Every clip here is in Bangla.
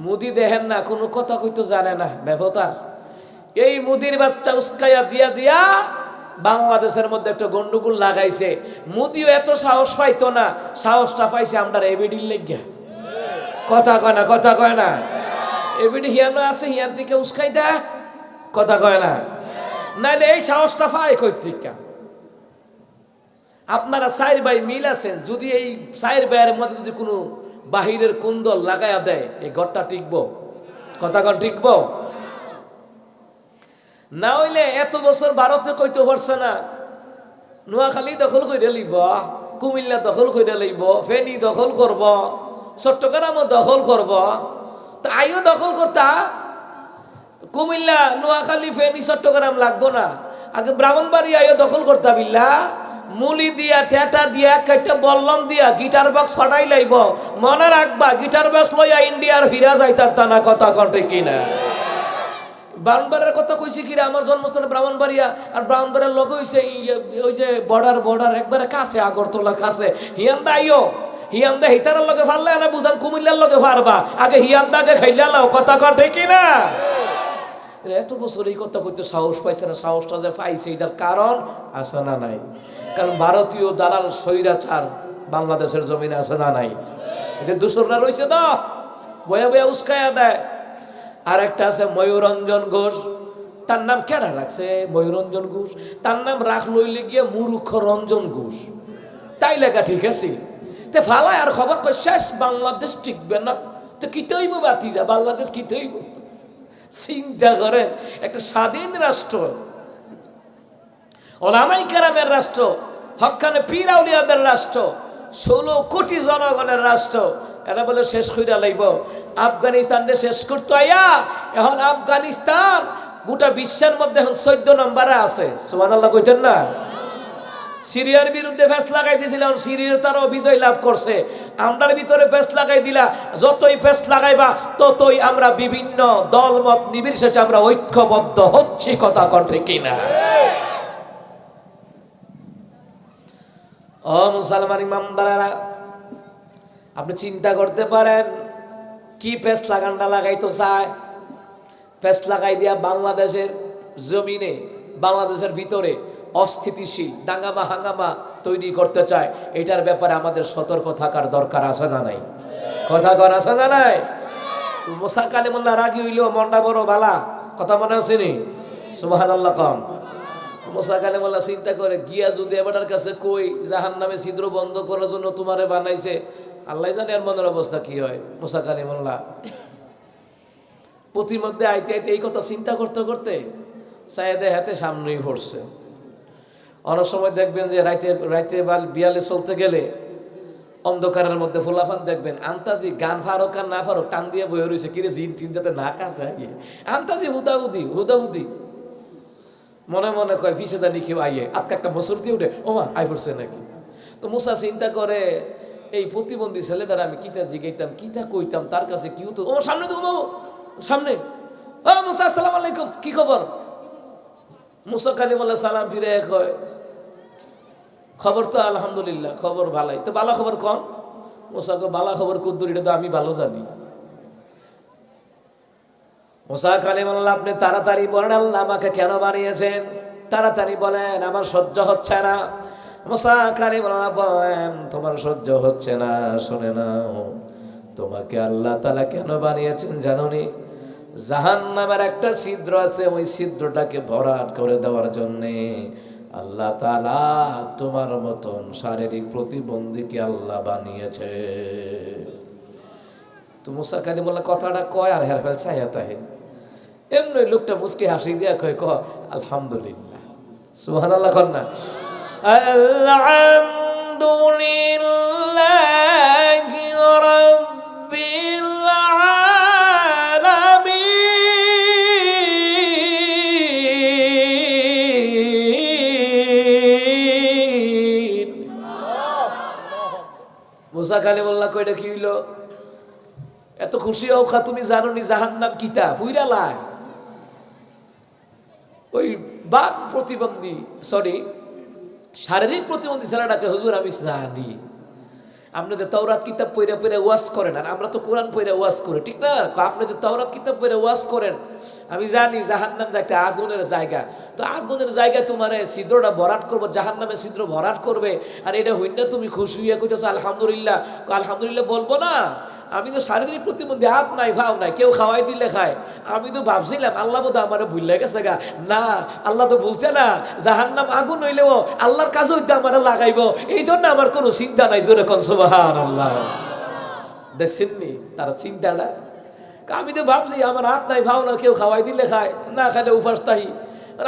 মুদি দেখেন না, কোনো কথা কইতো জানে না ব্যবতার। এই মুদির বাচ্চা উস্কাইয়া দিয়া দিয়া বাংলাদেশের মধ্যে একটা গন্ডগোল লাগাইছে। মুদিও এত সাহস পাইতো না, সাহসটা পাইছে আমরা এবিডির লেগিয়া। কথা কয় না, কথা কয় না। এবিডি হিয়ানো আছে, হিয়ান থেকে উস্কাই দেয়, কথা কয় না। নাইলে এই সাহসটা পায় কই থেকে? আপনারা চার ভাই মিল আছেন, যদি এই চার ভাইয়ের মধ্যে যদি কোনো বাহিরের কুন্দল লাগাইয়া দেয়, এই ঘরটা টিকবো? কথা কন টিকবো? না হইলে এত বছর ভারতে কইতে পারছে না, নোয়াখালী দখল করে লইব, কুমিল্লা দখল করে লইব, ফেনী দখল করব, চট্টগ্রামও দখল করব। তা আইও দখল করতা, কুমিল্লা নোয়াখালী ফেনী চট্টগ্রাম লাগতো না, আগে ব্রাহ্মণবাড়ি আইও দখল করতা। বিল্লা মুলি দিয়া টেটা দিয়া একটা বল্লম দিয়া গিটার বক্স ফাটাই লাইব। মনে রাখবা, গিটার বক্স লইয়া ইন্ডিয়ার ফিরা যাইতার তা না, কথা কন্টে কিনা? ব্রাহ্মণবাড়িয়ার কথা কইছি কিরা, আমার জন্মস্থান ব্রাহ্মণবাড়িয়া, আর ব্রাহ্মণবাড়িয়ার লোক হইছে ওই যে বর্ডার একবারে কাছে, আগরতলা কাছে। হিয়ান্দা আইও, হিয়ান্দা হিতারের লগে ফারলে না বুঝান কুমিল্লার লগে ফারবা, আগে হিয়ান্দাকে খাইলা লাও, কথা কন্টে কিনা? এত বছর এই কথা কইতে সাহস পাইছে না। সাহসটা যে পাইছে এটার কারণ আছে না নাই? কারণ ভারতীয় দালাল স্বৈরাচার বাংলাদেশের জমিনে আছে না নাই? এটা দূষণরা রয়েছে তো, বয়া বয়া উস্কায়া দেয়। আর একটা আছে ময়ূরঞ্জন ঘোষ, তার নাম কেডা রাখছে ময়ূরঞ্জন ঘোষ? তার নাম রাখ লইলে গিয়ে মূর্খ রঞ্জন ঘোষ, তাই লেখা ঠিক আছে। তে ফালায় আর খবর কই শেষ, বাংলাদেশ টিকবে না। তো কি তৈব বাতি যা, বাংলাদেশ কি তৈব? চিন্তা করেন, একটা স্বাধীন রাষ্ট্র, ওলামায়ে কেরামের রাষ্ট্র, হক্কানে পীর আউলিয়াদের রাষ্ট্র, 16 কোটি জনগণের রাষ্ট্র, এরা বলে শেষ কইরা লাইব। আফগানিস্তানকে শেষ করতে আইয়া এখন আফগানিস্তান গোটা বিশ্বের মধ্যে এখন 14 নম্বরে আছে। সুবহানাল্লাহ কইতেন না? সিরিয়ার বিরুদ্ধে ফেস লাগাই দিয়েছিল, সিরিয়ার তারাও বিজয় লাভ করছে। আমরার ভিতরে ফেস লাগাই দিলা, যতই ফেস লাগাইবা ততই আমরা বিভিন্ন দলমত নির্বিশেষে আমরা ঐক্যবদ্ধ হচ্ছি, কথা কণ্ঠে কিনা? ও মুসলমান ইমামদারেরা, আপনি চিন্তা করতে পারেন কি ফেস লাগানটা লাগাইতো চায়? ফেস লাগাই দিয়া বাংলাদেশের জমিনে, বাংলাদেশের ভিতরে অস্থিতিশীল দাঙ্গামা হাঙ্গামা তৈরি করতে চায়। এটার ব্যাপারে আমাদের সতর্ক থাকার দরকার আছে না নাই? কথা কন আছে না নাই? মুসা কালিমুল্লাহ রাগি হইলেও মনটা বড় বালা, কথা মনে আসেনি? সুবহানাল্লাহ কন। মুসা কালিমুল্লাহ চিন্তা করে গিয়া যদি এবারের কাছে কই জাহান্নামে ছিদ্র বন্ধ করার জন্য তোমারে বানাইছে, আল্লাহ জানে এর মনের অবস্থা কি হয়। মুসা কালিমুল্লাহ প্রতিমধ্যে আইতে আইতে এই কথা চিন্তা করতে করতে সায়েদে হাতে সামনেই পড়ছে। অনেক সময় দেখবেন যে রাইতে বিয়ালে চলতে গেলে অন্ধকারের মধ্যে ফোলাফান দেখবেন আন্তাজি গান ফারুক আর না ফারুক টান দিয়ে বয়ে রয়েছে, কিরে জিন টিন যাতে না কাছে আন্তাজি হুদাহুদি মনে মনে কয় ফিসেদা নিখেও আইয়ে আজকে একটা বছর দিয়ে উঠে ওমা আই পড়ছে নাকি। তো মুসা চিন্তা করে এই প্রতিবন্ধী ছেলেটার আমি কিতা জিগাইতাম, কিতা কইতাম, তার কাছে কি হতো। ও সামনে তো সামনে, ও মুসা আসসালামু আলাইকুম, কি খবর? মুসা কালিমুল্লাহ সালাম ফিরে কয় খবর তো আলহামদুলিল্লাহ, খবর ভালাই। তো ভালো খবর কম। মুসা কয় ভালো খবর কুদ্দুর, এটা তো আমি ভালো জানি। মুসা কালিমুল্লাহ আপনি তাড়াতাড়ি বলেন আল্লাহ আমাকে কেন বানিয়েছেন, তাড়াতাড়ি বলেন, আমার সহ্য হচ্ছে না। মুসা কালিমুল্লাহ বলেন তোমার সহ্য হচ্ছে না, শুনে নাও, তোমাকে আল্লাহ তাআলা কেন বানিয়েছেন জানোনি? জাহান্নামের একটা ছিদ্র আছে, ওই ছিদ্রটাকে ভরাট করে দেওয়ার জন্যে আল্লাহ তাআলা তোমার মতন শারীরিক প্রতিবন্ধীকে আল্লাহ বানিয়েছে। তো মুসা কালিমুল্লাহ কথাটা কয় আর হেরফেল চাইয়া তাহে এমনি লোকটা মুসকি হাসি দিয়া কয় আলহামদুলিল্লাহ। সুবহানাল্লাহ কর না? আলহামদুলিল্লাহি রাব্বিল আলামিন। মুসা কালিমুল্লাহ কয়টা কি হইল? এত খুশি হও খা, তুমি জানো নি জাহান্নাম কিতা? ফুইরা লাই ওই বাক প্রতিবন্ধী শারীরিক প্রতিবন্ধী ছেলেটাকে হুজুর আমি জানি, আপনি যে তাওরাত কিতাব পড়ে পড়ে ওয়াজ করেন, আর আমরা তো কোরআন পড়ে ওয়াজ করি, ঠিক না? আপনি যে তাওরাত কিতাব পড়ে ওয়াজ করেন, আমি জানি জাহান্নাম যে একটা আগুনের জায়গা, তো আগুনের জায়গায় তোমার ছিদ্রটা ভরাট করবো, জাহান্নামে ছিদ্র ভরাট করবে, আর এটা হইন না তুমি খুশি হইয়া কইতেছো আলহামদুলিল্লাহ। আলহামদুলিল্লাহ বলবো না? আমি তো শারীরিক প্রতিবন্ধী, হাত নাই ভাও নাই, কেউ খাওয়াই দিলে খায়। আমি তো ভাবছিলাম আল্লাহ বোধ আমার ভুলে গেছে গা। না, আল্লাহ তো বলছে না জাহান্নাম আগুন হইলেও আল্লাহর কাছে হইতে আমার লাগাইবো, এই জন্য আমার কোনো চিন্তা নাই। জোরে কোন সুবহানাল্লাহ। দেখছেন নি তার চিন্তাটা? আমি তো ভাবছি আমার হাত নাই ভাও না, কেউ খাওয়াই দিলে খায়, না খাইলে উপাস তাই।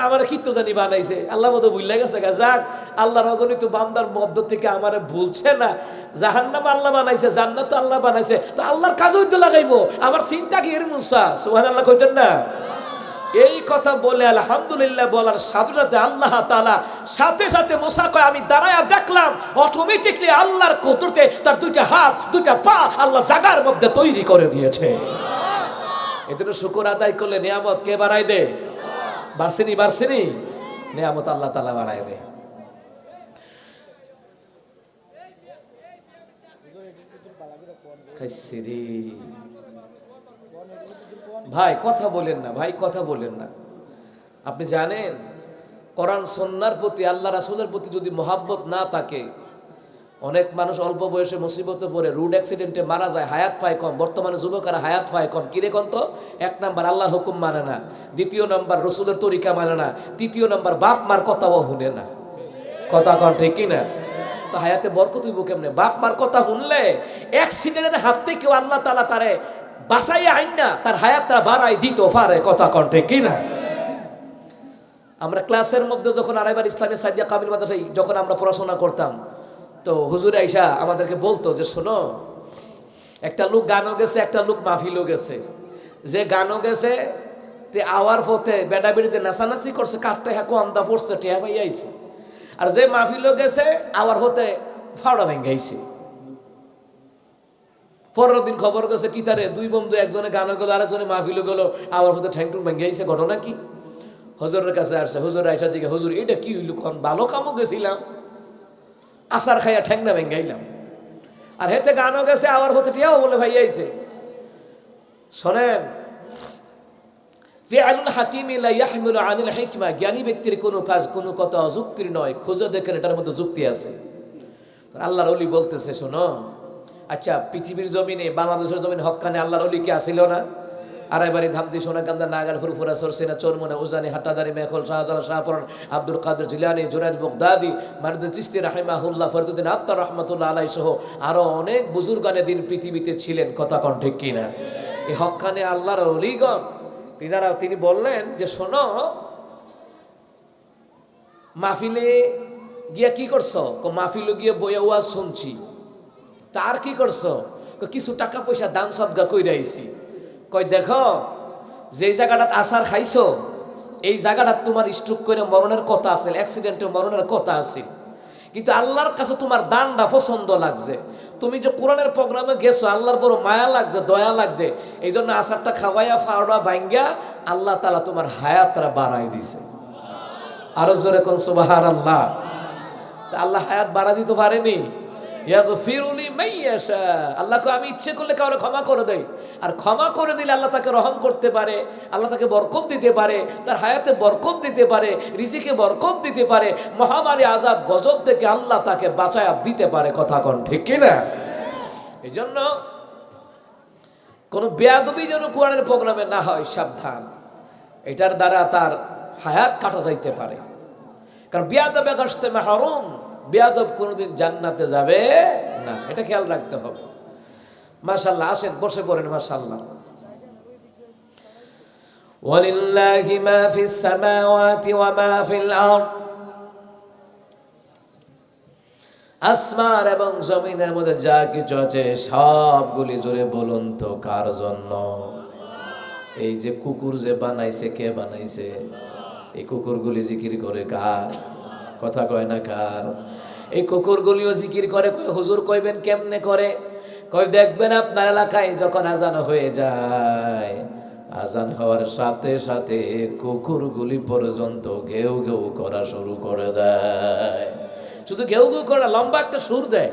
আমার কিত্ত জানি বানাইছে, আল্লাহ বোধ ভুলে গেছে গা। যাক, আল্লাহর অগণিত বান্দার মধ্য থেকে আমারে ভুলছে না। জাহান্নাম আল্লাহ বানাইছে, জান্নাত তো আল্লাহ বানাইছে, তো আল্লাহর কাজে হইতে লাগাইবো। আমার চিন্তা কি এর মুসা? সুবহানাল্লাহ কইতেন না? এই কথা বলে আলহামদুলিল্লাহ বলার সাথে সাথে আল্লাহ তাআলা সাথে সাথে মুসা কয় আমি দাঁড়ায়া দেখলাম অটোমেটিকলি আল্লাহর কুদরতে তার দুইটা হাত দুইটা পা আল্লাহ জায়গার মধ্যে তৈরি করে দিয়েছে। এজন্য শুকর আদায় করলে নিয়ামত কে বাড়ায় দেয়? বাড়ছেনি নিয়ামত আল্লাহ তাআলা বাড়ায় দেয়। ভাই কথা বলেন না, ভাই কথা বলেন না। আপনি জানেন কোরআন সুন্নাহর প্রতি, আল্লাহ রাসূলের প্রতি যদি মহাব্বত না থাকে, অনেক মানুষ অল্প বয়সে মুসিবতে পড়ে রোড অ্যাক্সিডেন্টে মারা যায়, হায়াত পায় কম। বর্তমানে যুবকেরা হায়াত পায় কম। কিরে কন তো? এক নাম্বার আল্লাহর হুকুম মানে না, দ্বিতীয় নাম্বার রসুলের তরিকা মানে না, তৃতীয় নাম্বার বাপ মার কথাও শুনে না। কথা কন ঠিক কিনা? তো হায়াতে বরকত হইব কেমনে? বাপ মার কথা শুনলে অ্যাক্সিডেন্টের হাত থেকে আল্লাহ তাআলা তারে বাঁচাইয়া আইন না, তার হায়াতটা বাড়াই দিতে পারে। কথা কন ঠিক কিনা? আমরা ক্লাসের মধ্যে যখন আড়াইবার ইসলামী সাইদিয়া কামিল মাদ্রাসায় যখন আমরা পড়াশোনা করতাম, তো হুজুর আইসা আমাদেরকে বলতো যে শোনো, একটা লোক গানও গেছে, একটা লোক মাহফিলও গেছে। যে গানও গেছে তে আওয়ার পথে বেডা বেড়িতে নাচানাচি করছে, কাঠটা হ্যাঁ আন্দা পড়ছে, টিয়া পাই আইছে। আর যে মাহফিলও গেছে আওয়ার পথে ফাওড়া ভেঙে আইছে। পরের দিন খবর গেছে কি তারে দুই বন্ধু, একজনে গানও গেল, আরেকজনে মাহফিলও গেল, আওয়ার পথে ঠ্যাংটুং ভেঙে আইছে। ঘটনা কি? হুজুরের কাছে আসছে। হুজুর আইসা জিজ্ঞাসা, হুজুর এটা কি হইল? কোন ভালো কামও গেছিলাম, আসার খাইয়া ঠ্যাংনা ভেঙ্গাইলাম, আর হেতে গানও গেছে, আবার হতে টিয়াও বলে ভাই আইছে। শোনেন, ফিআলুল হাকিমি লা ইয়াহমিলু আনিল হিকমা, জ্ঞানী ব্যক্তির কোনো কাজ কোনো কথা অযুক্তির নয়। খুঁজে দেখেন এটার মধ্যে যুক্তি আছে। আল্লাহর ওলি বলতেছে শোনো, আচ্ছা পৃথিবীর জমিনে, বাংলাদেশের জমিনে হক্কানে আল্লাহর ওলি কি আসিল না? আড়াইবাড়ি ধামতি সোনাকান্দা নাগার ফুরফুরা সরসিনা চরমনে উজানি হাটাদারি মেখল শাহজালাল শাহপুরান আব্দুল কাদের জিলানি জুনাইদ বগদাদি মারুদ্দিন চিশতি রাহিমাহুল্লাহ ফরিদুদ্দিন আত্তার রহমাতুল্লাহ আলাইহি সহ আরো অনেক বুজুর্গানে দিন পৃথিবীতে ছিলেন। কথা কন ঠিক কিনা? এই হক্কানে আল্লাহর ওলিগণ তিনি বললেন যে শোনো, মাহফিলে গিয়া কি করছো? মাহফিলে গিয়ে বইয়া ওয়াজ শুনছি। তার কি করছো? কিছু টাকা পয়সা দান সদকা কইরা আইছি। কই দেখো, যে জায়গাটা আসার খাইছো, এই জায়গাটা তোমার স্ট্রোক করে মরণের কথা আছে, অ্যাক্সিডেন্টে মরণের কথা আছে, কিন্তু আল্লাহর কাছে তোমার দানটা পছন্দ লাগছে। তুমি যে কোরআনের প্রোগ্রামে গেছো, আল্লাহর বড় মায়া লাগছে, দয়া লাগছে, এই জন্য আসারটা খাওয়াইয়া ফাওড়া ভাঙ্গা আল্লাহ তাআলা তোমার হায়াতটা বাড়াই দিছে। আরো জোরে কোন সুবহানাল্লাহ। তা আল্লাহ হায়াত বাড়া দিতে পারেনি? ইয়াগফিরুলি মাইয়াশা, আল্লাহকে আমি ইচ্ছে করলে কাউকে ক্ষমা করে দেই, আর ক্ষমা করে দিলে আল্লাহ তাকে রহম করতে পারে, আল্লাহ তাকে বরকত দিতে পারে, তার হায়াতে বরকত দিতে পারে, রিজিকে বরকত দিতে পারে, মহামারী আযাব গজব থেকে আল্লাহ তাকে বাঁচায়া দিতে পারে। কথা কোন ঠিক কিনা? এই জন্য কোন বেয়াদবি যেন কোরআনের প্রোগ্রামে না হয়, সাবধান। এটার দ্বারা তার হায়াত কাটা যাইতে পারে। কারণ বেয়াদবে গাশতে মাহরুম, বেয়াদব কোনদিন জান্নাতে যাবে না, এটা খেয়াল রাখতে হবে। মাশাআল্লাহ, আসেন বসে পড়েন। মাশাআল্লাহ। ওয়ালিল্লাহি মা ফিস সামাওয়াতি ওয়া মা ফিল আরদ, আসমান এবং জমিনের মধ্যে যা কিছু আছে সবগুলি জুড়ে বলুন তো কার জন্য? এই যে কুকুর যে বানাইছে, কে বানাইছে? এই কুকুরগুলি জিকির করে কার? কথা কয় না কার? এই কুকুরগুলিও জিকির করে। কয় হুজুর কইবেন কেমনে করে? কই দেখবেন আপনার এলাকায় যখন আজান হয়ে যায়, আজান হওয়ার সাথে সাথে কুকুরগুলি পর্যন্ত ঘেউ ঘেউ করা শুরু করে দেয়। শুধু ঘেউ ঘেউ করে, লম্বা একটা সুর দেয়।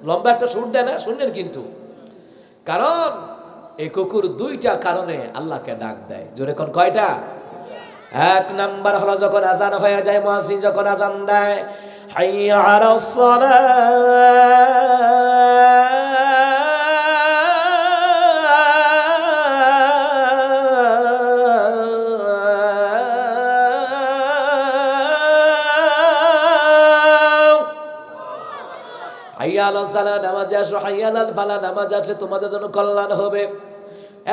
লম্বা একটা সুর দেয় না, শুনলেন কিন্তু। কারণ এই কুকুর দুইটা কারণে আল্লাহকে ডাক দেয়। জোরে কোন কয়টা? এক নাম্বার হলো যখন আজান হয়ে যায়, মুয়াজ্জিন যখন আজান দেয়, হাইয়া আলাস সালাহ, নামাজে আসো, হাইয়া আলাল ফালাহ, নামাজ আসলে তোমাদের জন্য কল্যাণ হবে।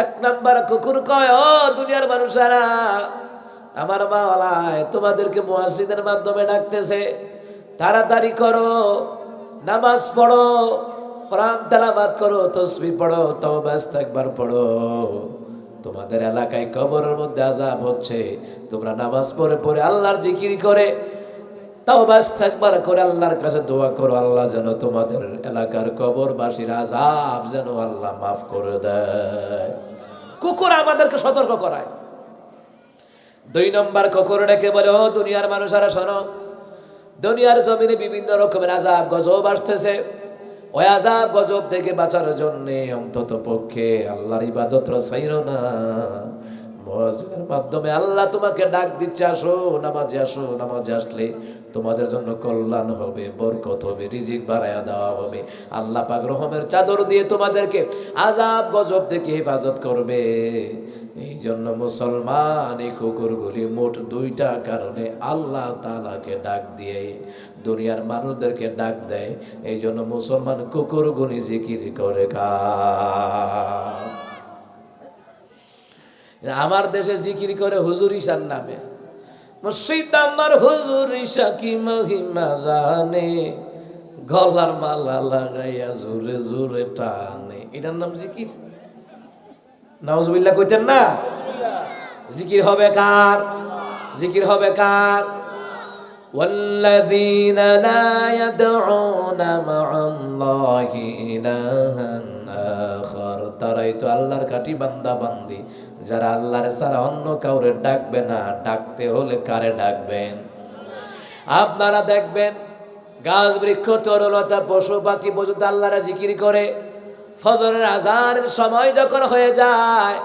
এক নাম্বার কুকুর কয়, ও দুনিয়ার মানুষেরা, আমার মাওলায় তোমাদেরকে মুয়াজ্জিনের মাধ্যমে ডাকতেছে, তাড়াতাড়ি করো, নামাজ পড়ো, কোরআন তেলাওয়াত করো, তাসবিহ পড়ো, তওবা ইস্তিগফার পড়ো। তোমাদের এলাকায় কবরের মধ্যে আযাব হচ্ছে, তোমরা নামাজ পড়ে পড়ে আল্লাহর জিকির করে তওবা ইস্তিগফার করে আল্লাহর কাছে দোয়া করো, আল্লাহ যেন তোমাদের এলাকার কবরবাসীর আযাব যেন আল্লাহ মাফ করে দেয়। কুকুর আমাদেরকে সতর্ক করায়। দুই নম্বর কুকুর ডেকে বলে, ও দুনিয়ার মানুষেরা শোনো, দুনিয়ার জমিনে বিভিন্ন রকমের আযাব গজব আসতেছে। ওই আযাব গজব থেকে বাঁচার জন্য অন্তত পক্ষে আল্লাহর ইবাদত ছাইরো না। মুয়াজ্জিনের মাধ্যমে আল্লাহ তোমাকে ডাক দিচ্ছে, আসো নামাজে আসো, নামাজে আসলে তোমাদের জন্য কল্যাণ হবে, বরকত হবে, রিজিক বাড়ায়া দেওয়া হবে। আল্লাহ পাক রহমের চাদর দিয়ে তোমাদেরকে আযাব গজব থেকে হেফাজত করবে। এই জন্য মুসলমান এই কুকুরগুলি মোট দুইটা কারণে আল্লাহ তাআলাকে ডাক দিয়ে দুনিয়ার মানুষদেরকে ডাক দেয়। এই জন্য মুসলমান কুকুরগুলি জিকির করে আমার দেশে জিকির করে হুজুর ঈশার নামে। মুর্শিদ আমার হুজুর ঈশা কি মহিমা জানে, গলার মালা লাগাইয়া জোরে জোরে টানে, এটার নাম জিকির? নাউজুবিল্লাহ কইতেন না? জিকির হবে কার? জিকির হবে কার? والذين لا يدعون مع الله إلها آخر, তারাই তো আল্লাহর কাটি বান্দা বান্দি, যারা আল্লাহর ছাড়া অন্য কাউরে ডাকবে না। ডাকতে হলে কারে ডাকবেন? আপনারা দেখবেন গাছ বৃক্ষ তরুলতা পশু পাখি পর্যন্ত আল্লাহর জিকির করে। ফজরের আজানের সময় যখন হয়ে যায়,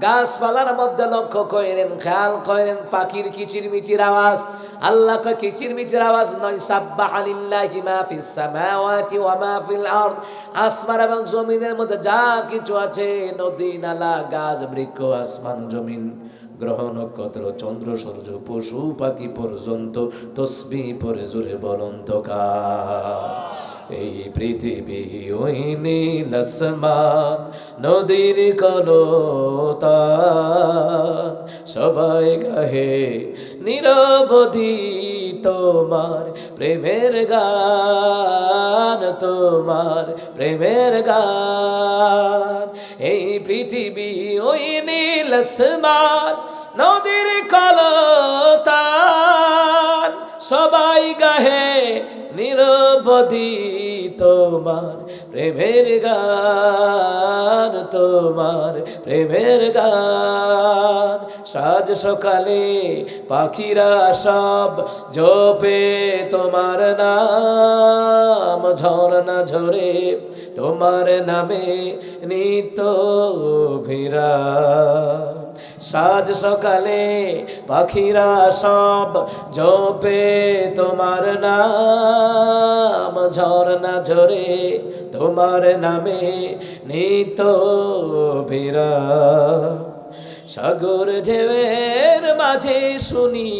গাছপালার মধ্যে লক্ষ্য করেন, খেয়াল করেন, পাখির কিচিরমিচির আওয়াজ। আল্লাহ কয় কিচিরমিচির আওয়াজ নয়, সাব্বাহা লিল্লাহি মা ফিস সামাওয়াতি ওয়া মা ফিল আরদ, আসমান এবং জমিনের মধ্যে যা কিছু আছে, নদী নালা গাছ বৃক্ষ আসমান জমিন গ্রহ নক্ষত্র চন্দ্র সূর্য পশু পাখি পর্যন্ত তসবিহ পড়ে জোরে বলুন তো কার? এই পৃথিবী ওই নীল আসমান নদীর কলতান, সবাই গাহে নিরবধি তোমার প্রেমের গান, তোমার প্রেমের গান। এই পৃথিবী ওই নীল আসমান নদীর কলতান, সবাই গাহে নিরবধি তোমার প্রেমের গান, তোমার প্রেমের গান। সাজ সকালে পাখিরা সব জপে তোমার নাম, ঝরনা ঝরে তোমার নামে নিত্য অভিরাম। সাজ সকালে পাখিরা সব জপে তোমার নাম, ঝরনা ঝরে তোমার নামে নিত্য অভিরাম। সাগর ঢেউয়ের মাঝে শুনি,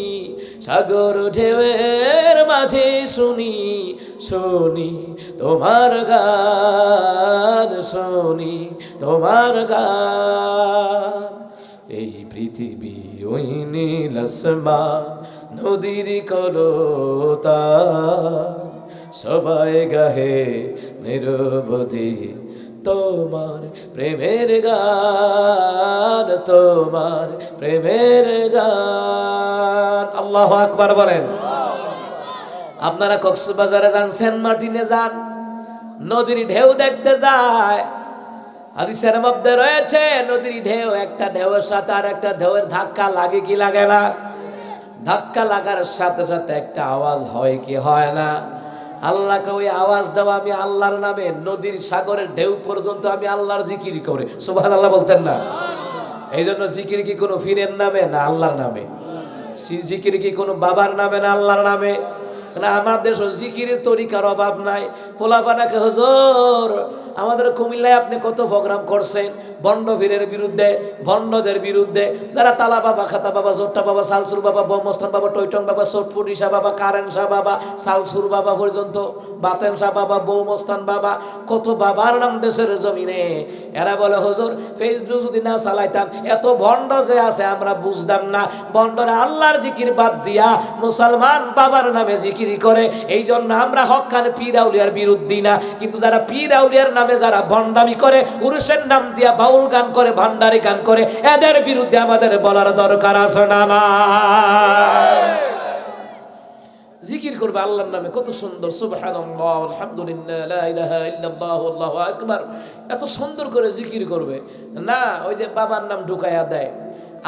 সাগর ঢেউয়ের মাঝে শুনি, শুনি তোমার গান, শুনি তোমার গান। এই পৃথিবী ওই নীল আসমান নদীর কলতান, সবাই গাহে নিরবধি তোমার প্রেমের গান, তোমার প্রেমের গান। আল্লাহু আকবার বলেন। আপনারা কক্সবাজারে যান, সেন্ট মার্টিনে যান, নদীর ঢেউ দেখতে যায়। হাদিসের মধ্যে রয়েছে নদীর ঢেউ, একটা ঢেউয়ের সাথে আর একটা ঢেউয়ের ধাক্কা লাগে কি লাগে না? ধাক্কা লাগার সাথে সাথে একটা আওয়াজ হয় কি হয় না? আল্লাহকে ওই আওয়াজ দাও আমি আল্লাহর নামে, নদীর সাগরের ঢেউ পর্যন্ত আমি আল্লাহর জিকির করে, সুবহানাল্লাহ বলতেন না? এই জন্য জিকির কি কোনো ফিরের নামে না আল্লাহর নামে? জিকির কি কোনো বাবার নামে না আল্লাহর নামে? না, আমার দেশ জিকিরের তরিকার অভাব নাই। পোলাপানাকে হুজুর আমাদের কুমিল্লায় আপনি কত প্রোগ্রাম করছেন ভণ্ড বীরের বিরুদ্ধে, ভণ্ডদের বিরুদ্ধে, যারা তালা বাবা, খাতা বাবা, জোট্টা বাবা, সালসুর বাবা, ব্রহ্মস্থান বাবা, টৈটং বাবা, সোটফুটি শাহ বাবা, কারেন শাহ বাবা, সালসুর বাবা পর্যন্ত, বাতেন শাহ বাবা, বৌমস্থান বাবা, কত বাবার নাম দেশের জমিনে। এরা বলে হুজুর ফেসবুক যদি না চালাইতাম এত ভণ্ড যে আছে আমরা বুঝতাম না। ভণ্ডরা আল্লাহর জিকির বাদ দিয়া মুসলমান বাবার নামে জিকির করে, এই জন্য আমরা হক্কান পীর আউলিয়ার বিরুদ্ধে না। কিন্তু যারা পীর আউলিয়ার নামে যারা ভণ্ডামি করে, উরুষের নাম দিয়া বাউল গান করে, ভান্ডারি গান করে, এদের বিরুদ্ধে আমাদের বলার দরকার আছে না? না, জিকির করবে আল্লাহর নামে, কত সুন্দর সুবহানাল্লাহ আলহামদুলিল্লাহ লা ইলাহা ইল্লাল্লাহু আল্লাহু আকবার, এত সুন্দর করে জিকির করবে না। ওই যে বাবার নাম ঢুকাইয়া দেয়,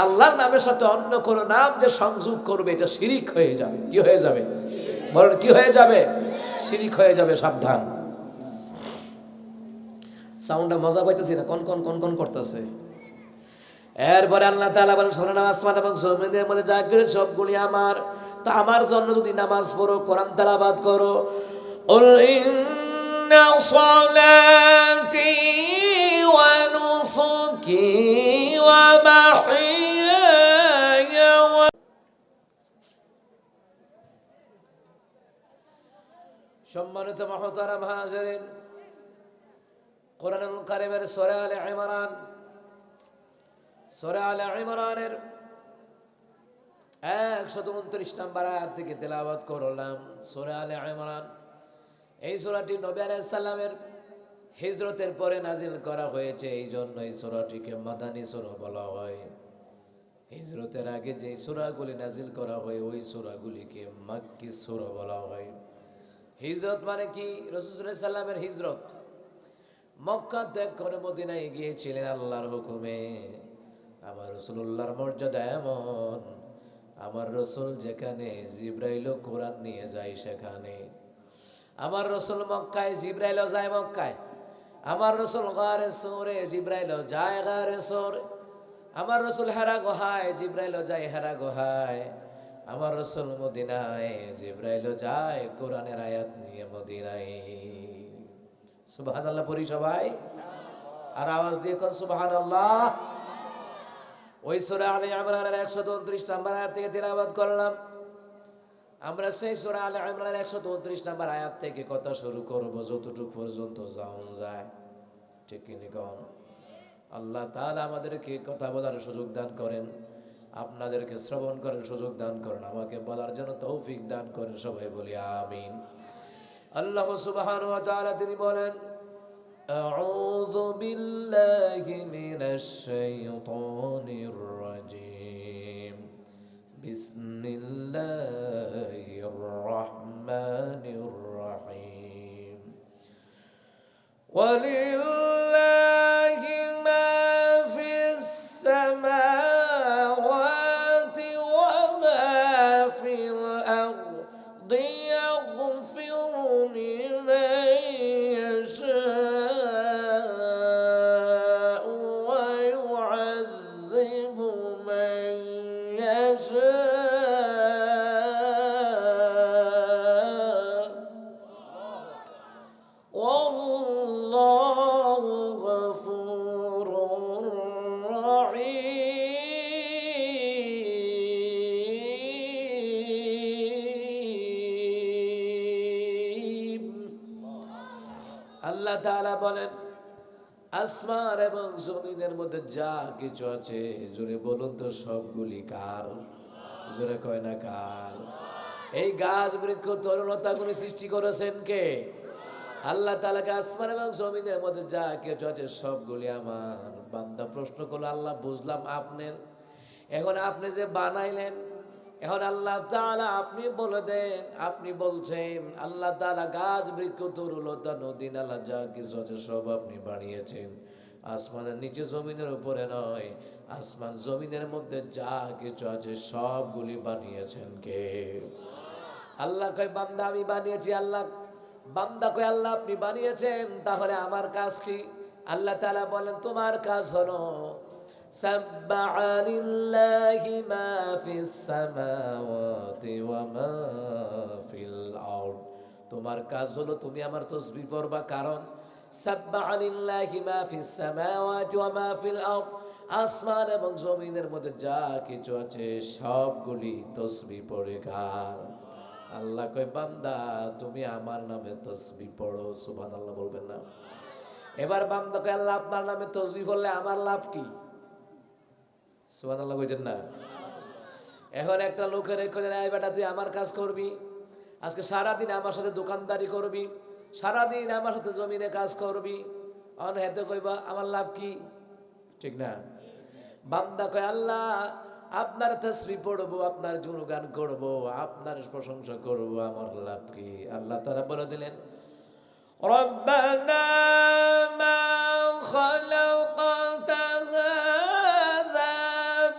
আল্লাহর নামের সাথে অন্য কোনো নাম যে সংযোগ করবে এটা শিরিক হয়ে যাবে। কি হয়ে যাবে বলেন? কি হয়ে যাবে? শিরিক হয়ে যাবে, সাবধান। সাউন্ডটা মজা পাইতেছি না, কন কন কন কন করতেছে। এরপরে আল্লাহ তাআলা বলেন শোনো, আসমান এবং জমিনের মধ্যে যা কিছু সবগুলি আমার। তা আমার জন্য যদি নামাজ পড়ো, কোরআন তেলাওয়াত করো, উল ইন্না সালাতি ওয়া নুসুকি ওয়া মাহইয়ায়া ওয়া। সম্মানিত মুহতারাম হাজিরিন, কোরআনুল কারীমের সূরা আলে ইমরান, সূরা আলে ইমরানের 129 নম্বর আয়াত থেকে তেলাওয়াত করলাম। সূরা আলে ইমরান, এই সূরাটি নবী আলাইহিস সালামের হিজরতের পরে নাজিল করা হয়েছে, এই জন্য এই সূরাটিকে মাদানী সূরা বলা হয়। হিজরতের আগে যে সূরাগুলি নাজিল করা হয় ওই সূরাগুলিকে মাক্কি সূরা বলা হয়। হিজরত মানে কি? রাসূল সাল্লাল্লাহু আলাইহি সাল্লামের হিজরত, মক্কা ত্যাগ করে মদিনায় গিয়েছিলেন আল্লাহর হুকুমে। আমার রাসূলুল্লাহর মর্যাদা এমন, আমার রাসূল যেখানে জিবরাইল কোরআন নিয়ে যায় সেখানে। আমার রাসূল মক্কায়, জিবরাইল যায় মক্কায়। আমার রাসূল গারে সূরে, জিবরাইল যায় গারে সূরে। আমার রাসূল হেরা গুহায়, জিবরাইল যায় হেরা গুহায়। আমার রাসূল মদিনায়, জিবরাইল যায় কোরআনের আয়াত নিয়ে মদিনায়। সুবহানাল্লাহ পড়ি সবাই, আর আওয়াজ দিয়ে কোন সুবহানাল্লাহ। ওই সূরা আলে ইমরানের 129 নম্বর আয়াত থেকে তেলাওয়াত করলাম। আমরা সেই সূরা আলে ইমরানের 129 নম্বর আয়াত থেকে কথা শুরু করব যতটুকু পর্যন্ত যাওয়া যায়। ঠিক কি কোন? আল্লাহ তাআলা আমাদেরকে কথা বলার সুযোগ দান করেন, আপনাদেরকে শ্রবণ করার সুযোগ দান করেন, আমাকে বলার জন্য তৌফিক দান করেন। সবাই বলি আমিন। আল্লাহ সুবহানাহু ওয়া তাআলা তিনি বলেন, আউযু বিল্লাহি মিনাশ শাইতানির রাজীম, বিসমিল্লাহির রাহমানির রাহিম। ওয়ালিল্লাহি মা ফিস সামাওয়াতি ওয়া মা ফিল আরদি ইয়াগফিরু লিমান ইয়াশাউ ওয়া ইউ'আযিবু মান ইয়াশাউ ওয়াল্লাহু গফুরুর রহিম। আল্লাহ তাআলা বলেন, আসমান এবং জমিনের মধ্যে যা কিছু আছে, জোরে বলুন তো সবগুলি কার? জোরে কয় না কার? এই গাছ বৃক্ষ তরুলতাগুলি সৃষ্টি করেছেন কে? আল্লাহ তাআলাকে। আসমান এবং জমিনের মধ্যে যা কিছু আছে সবগুলি আমার। বান্দা প্রশ্ন করলো, আল্লাহ বুঝলাম আপনার, এখন আপনি যে বানাইলেন, এখন আল্লাহ তাআলা আপনি বলে দেন, আপনি বলছেন আল্লাহ তাআলা গাছ বৃক্ষ তরুলতা নদী নালা যা কিছু আছে সব আপনি বানিয়েছেন। আসমানের নিচে জমিনের উপরে নয়, আসমান জমিনের মধ্যে যা কিছু আছে সবগুলি বানিয়েছেন কে? আল্লাহ কয় বান্দা আমি বানিয়েছি। আল্লাহ বান্দা কয় আল্লাহ আপনি বানিয়েছেন, তাহলে আমার কাজ কি? আল্লাহ তাআলা বলেন তোমার কাজ হলো সাব্বাহা লিল্লাহি মা ফিস সামাওয়াতি ওয়া মা ফিল আরদ। তোমার কাজ হলো তুমি আমার তাসবিহ পড়বা, কারণ সাব্বাহা লিল্লাহি মা ফিস সামাওয়াতি ওয়া মা ফিল আরদ, আসমান এবং জমিনের মধ্যে যা কিছু আছে সবগুলি তাসবিহ পড়ে গান। আল্লাহ কয় বান্দা তুমি আমার নামে তাসবিহ পড়ো, সুবহানাল্লাহ বলবেন না? এবার বান্দা কয় আল্লাহ আপনার নামে তাসবিহ পড়লে আমার লাভ কি? সুবহানাল্লাহ কইতেন না? এখন একটা লোকের কইলেন এই বেটা তুই আমার কাজ করবি, আজকে সারাদিন আমার সাথে দোকানদারি করবি, সারাদিন আমার সাথে জমিনে কাজ করবি, অন হেতে কইবা আমার লাভ কি? ঠিক না? বান্দা কয় আল্লাহ আপনার তাসবিহ পড়বো, আপনার গুণগান করবো, আপনার প্রশংসা করবো, আমার লাভ কি? আল্লাহ তাআলা বলে দিলেন রব্বানা মা খালাকতা হাযা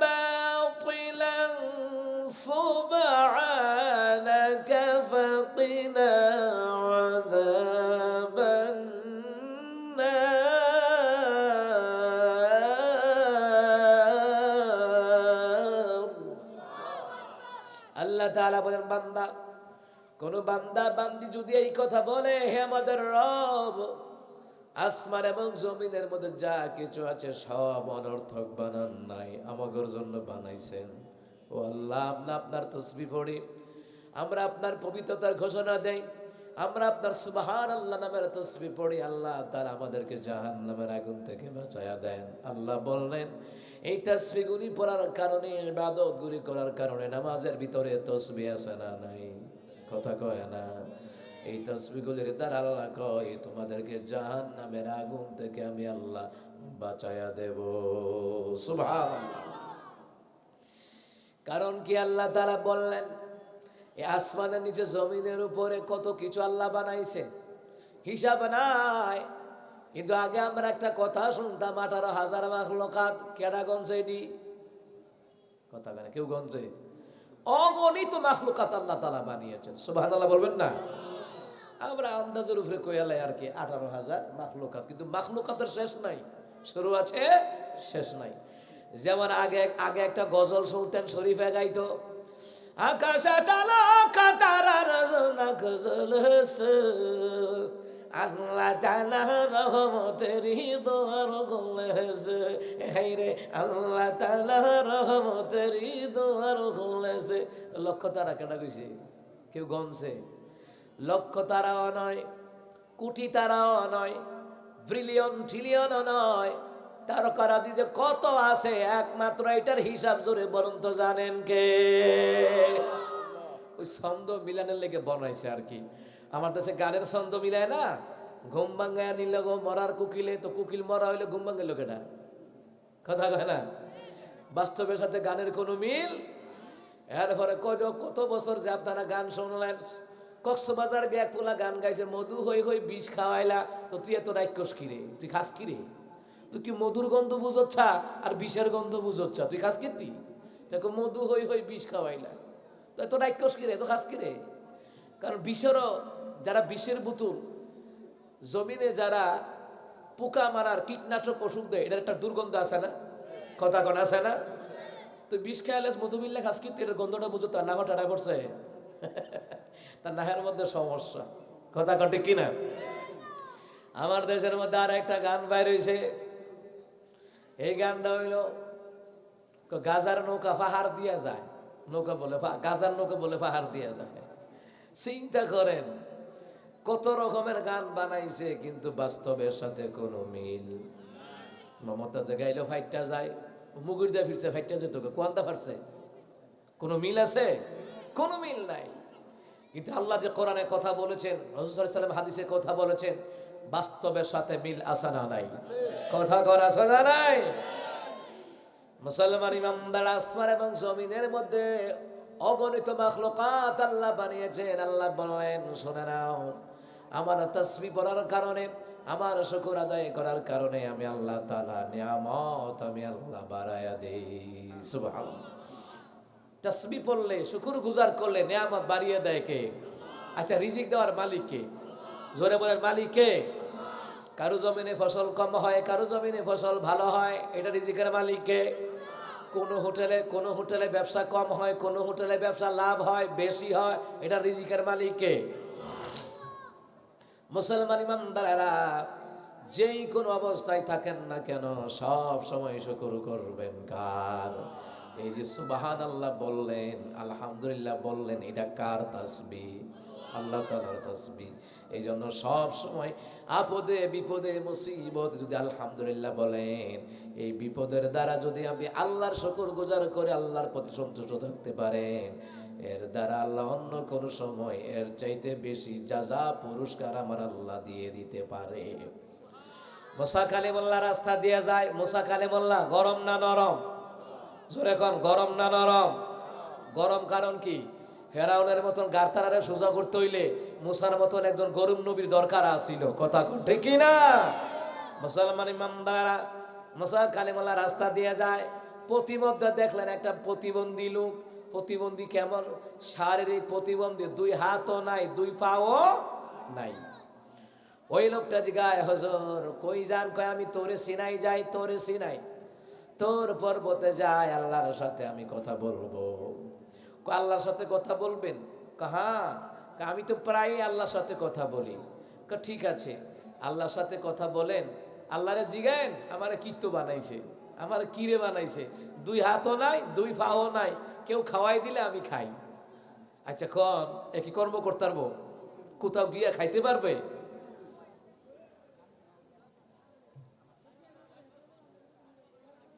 বাতিলান সুবহানাকা ফাকিনা আযাবান নার। আল্লাহ তাআলা বলেন বান্দা, কোন বান্দা বান্দি যদি এই কথা বলে হে আমাদের রব, আসমান এবং জমিনের মধ্যে যা কিছু আছে সব অনর্থক বানান নাই, আমাদের জন্য বানাইছেন। ও আল্লাহ আমরা আপনার তাসবিহ পড়ি, আমরা আপনার পবিত্রতার ঘোষণা দেই, আমরা আপনার সুবহানাল্লাহ নামের তাসবিহ পড়ি, আল্লাহ তাআলা আমাদেরকে জাহান্নামের আগুন থেকে বাঁচায়া দেন। আল্লাহ বললেন এই তাসবিহগুলি পড়ার কারণে, ইবাদতগুলি করার কারণে নামাজের ভিতরে তাসবিহ আছে না নাই? কথা কয় না? এই তাসবিহগুলির দ্বারা আল্লাহ কয় তোমাদেরকে জাহান্নামের আগুন থেকে আমি আল্লাহ বাঁচায়া দেব। সুবহানাল্লাহ। কারণ কি আল্লাহ তাআলা বললেন এই আসমানের নিচে জমিনের উপরে কত কিছু আল্লাহ বানাইছেন, হিসাব নাই। কিন্তু আগে আমরা একটা কথা শুনতাম 18,000 মাখলুকাত, কেডা গনছে এডি? কথা কেন কেউ গনছে? অগণিত মাখলুকাত আল্লাহ তাআলা বানিয়েছেন, সুবহানাল্লাহ বলবেন না? আমরা আন্দাজের উপরে কইয়ালাই আর কি 18,000 মাখলুকাত, কিন্তু মাখলুকাতের শেষ নাই, শুরু আছে শেষ নাই। যেমন আগে আগে একটা গজল শুনতেন, শরীফে গাইতো আকাশে তালা কাতারার জনা গজল হসে, আল্লাহ তাআলা রহমতের দোয়ার খুলেছে, এই রে আল্লাহ তাআলা রহমতের দোয়ার খুলেছে। লক্ষ তারা কেডা কইছে? কেউ গনছে? লক্ষ তারাও নয়, কোটি তারাও নয়, ব্রিলিয়ন ট্রিলিয়নও নয়, তারকারাজি যে কত আছে একমাত্র এটার হিসাব জোরে বলুন তো জানেন কে? ওই ছন্দ মিলানের লেগে বানাইছে আর কি। আমার দেশে গানের ছন্দ মিলায় না, ঘুম ভাঙ্গায় নিল গো মরার কুকিলে, তো কুকিল মরা হইলে ঘুম ভাঙ্গেল কেটা? কথা কয় না? বাস্তবের সাথে গানের কোনো মিল। এরপরে কত বছর যে আপনারা গান শুনলেন, কক্সবাজার গে এক পোলা গান গাইছে মধু হই হই বিষ খাওয়াইলা, তো তুই এত রাক্ষস কিরে? তুই খাস কিরে? তুই কি মধুর গন্ধ বুঝচ্ছা আর বিষের গন্ধ বুঝচ্ছা? তুই খাস কি? দেখো মধু হই হই বিষ খাওয়াইলা, তো এত রাক্ষস কিরে? তো খাস কিরে? কারণ বিষেরও যারা বিষের বোতল, জমিনে যারা পোকা মারার কীটনাশক ওষুধ দেয়, এটার একটা দুর্গন্ধ আছে না? কথা কন আছে না? তুই বিষ খাইলে মধু মিললে খাস কি? এটার গন্ধটা বুঝো, তার নামা টাটা পড়ছে, তার নাহের মধ্যে সমস্যা। কথা কন ঠিক কিনা? আমার দেশের মধ্যে আর একটা গান বাইর হয়েছে, এই গানটা হইল গাজার নৌকা পাহাড় দিয়া যায়, নৌকা বলে গাজার নৌকা বলে পাহাড় দিয়া যায়। চিন্তা করেন কত রকমের গান বানাইছে, কিন্তু বাস্তবের সাথে কোনো মিল। মমতা যে গাইলো ফাইটটা যায়, মুগুর দিয়ে ফিরছে ফাইটটা যেত, কোয়ান্তা ফাটছে, কোনো মিল আছে? কোনো মিল নাই। কিন্তু আল্লাহ যে কোরআনে কথা বলেছেন, রাসূল সাল্লাল্লাহু আলাইহি ওয়াসাল্লাম হাদিসে কথা বলেছেন, বাস্তবের সাথে মিল আছে না নাই? কথা কর আছে না নাই? মুসলমান ইমানদার আসমান এবং জমিনের মধ্যে অগণিত মাখলুকাত আল্লাহ বানিয়েছেন। আল্লাহ বলেন শুনে নাও, আমার তাসবিহ পড়ার কারণে, আমার শুকর আদায় করার কারণে আমি আল্লাহ তাআলা নিয়ামত আমি আল্লাহ বাড়ায়া দেই। সুবহানাল্লাহ। তাসবিহ পড়লে, শুকর গুজার করলে নিয়ামত বাড়িয়ে দেয় কে? আচ্ছা, রিজিক দেওয়ার মালিক কে? জোরে বলেন মালিক কে? কারো জমিনে ফসল কম হয়, কারো জমিনে ফসল ভালো হয়, এটা রিজিকের মালিক কে? কোনো হোটেলে ব্যবসা কম হয়, কোনো হোটেলে ব্যবসা লাভ হয়, বেশি হয়, এটা রিজিকের মালিক কে? মুসলমান ইমানদারেরা যেই কোনো অবস্থায় থাকেন না কেন সব সময় শুকর করবেন কার? এই যে সুবহানাল্লাহ বললেন, আলহামদুলিল্লাহ বললেন, এটা কার তাসবিহ? আল্লাহ তাআলার তাসবিহ। এই জন্য সব সময় আপদে বিপদে মুসিবত যদি আলহামদুলিল্লাহ বলেন, এই বিপদের দ্বারা যদি আপনি আল্লাহর শুকরগুজার করে আল্লাহর প্রতি সন্তুষ্ট থাকতে পারেন, এর দ্বারা আল্লাহ অন্য কোন সময় এর চাইতে বেশি যা পুরস্কার আমার আল্লাহ দিয়ে দিতে পারে। মুসা কালিমুল্লাহ রাস্তা দিয়ে যায়। মুসা কালিমুল্লাহ গরম না নরম? জোরে কোন, গরম না নরম? গরম কারণ কি? ফেরাউনের মতন গারতারারে সোজা করতে হইলে মুসার মতন একজন গরম নবীর দরকার আছিল। কথা কোন ঠিক কি না? মুসলমান ইমানদারা মুসা কালিমুল্লাহ রাস্তা দিয়ে যায়। প্রতিমধ্যে দেখলেন একটা প্রতিবন্ধী লোক। প্রতিবন্ধী কেমন? শারীরিক প্রতিবন্ধী, 2 হাতও নাই, 2 পাও নাই। ওই লোকটা জিগায়, হুজুর কই যান? কয় আমি তোরে সিনাই যাই, তোরে সিনাই, তোর পর্বতে যাই, আল্লাহর সাথে আমি কথা বলবো। আল্লাহর সাথে কথা বলবেন? হ্যাঁ। আমি তো প্রায় আল্লাহর সাথে কথা বলি। ঠিক আছে, আল্লাহর সাথে কথা বলেন। আল্লাহরে জিগায়েন আমারে কিত্তো বানাইছে, আমার কিরে বানাইছে, 2 হাতও নাই, 2 পাও নাই, কেউ খাওয়াই দিলে আমি খাই। আচ্ছা কোন একই কর্ম করতে পারবো? কোথাও গিয়া খাইতে পারবে?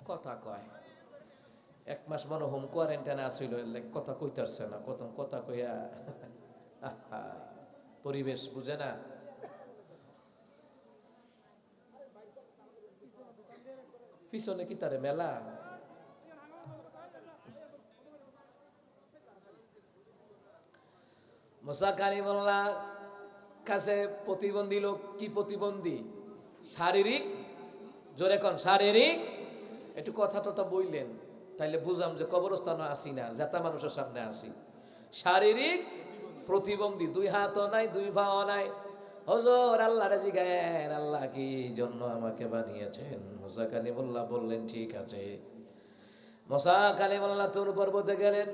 কথা কয়। 1 মাস মনে হোম কোয়ারেন্টাইনে আসিল, কথা কইতারছে না, কথা কইয়া পরিবেশ বুঝে না। পিছনে কি তারে মেলা? মুসা কালিমুল্লাহ কাছে প্রতিবন্ধী লোক। কি প্রতিবন্ধী? শারীরিক। জোরে কোন শারীরিক। একটু কথা টথা বইলেন তাইলে বুঝাম যে কবরস্থানে আসি না, জাতা মানুষের সামনে আসি। শারীরিক প্রতিবন্ধী, 2 হাতও নাই, 2 পাও নাই। হুজুর আল্লাহরে জিগায়েন, আল্লাহ কি জন্য আমাকে বানিয়েছেন? মুসা কালিমুল্লাহ বললেন ঠিক আছে। মুসা কালিমুল্লাহ তুর পর্বতে গেলেন।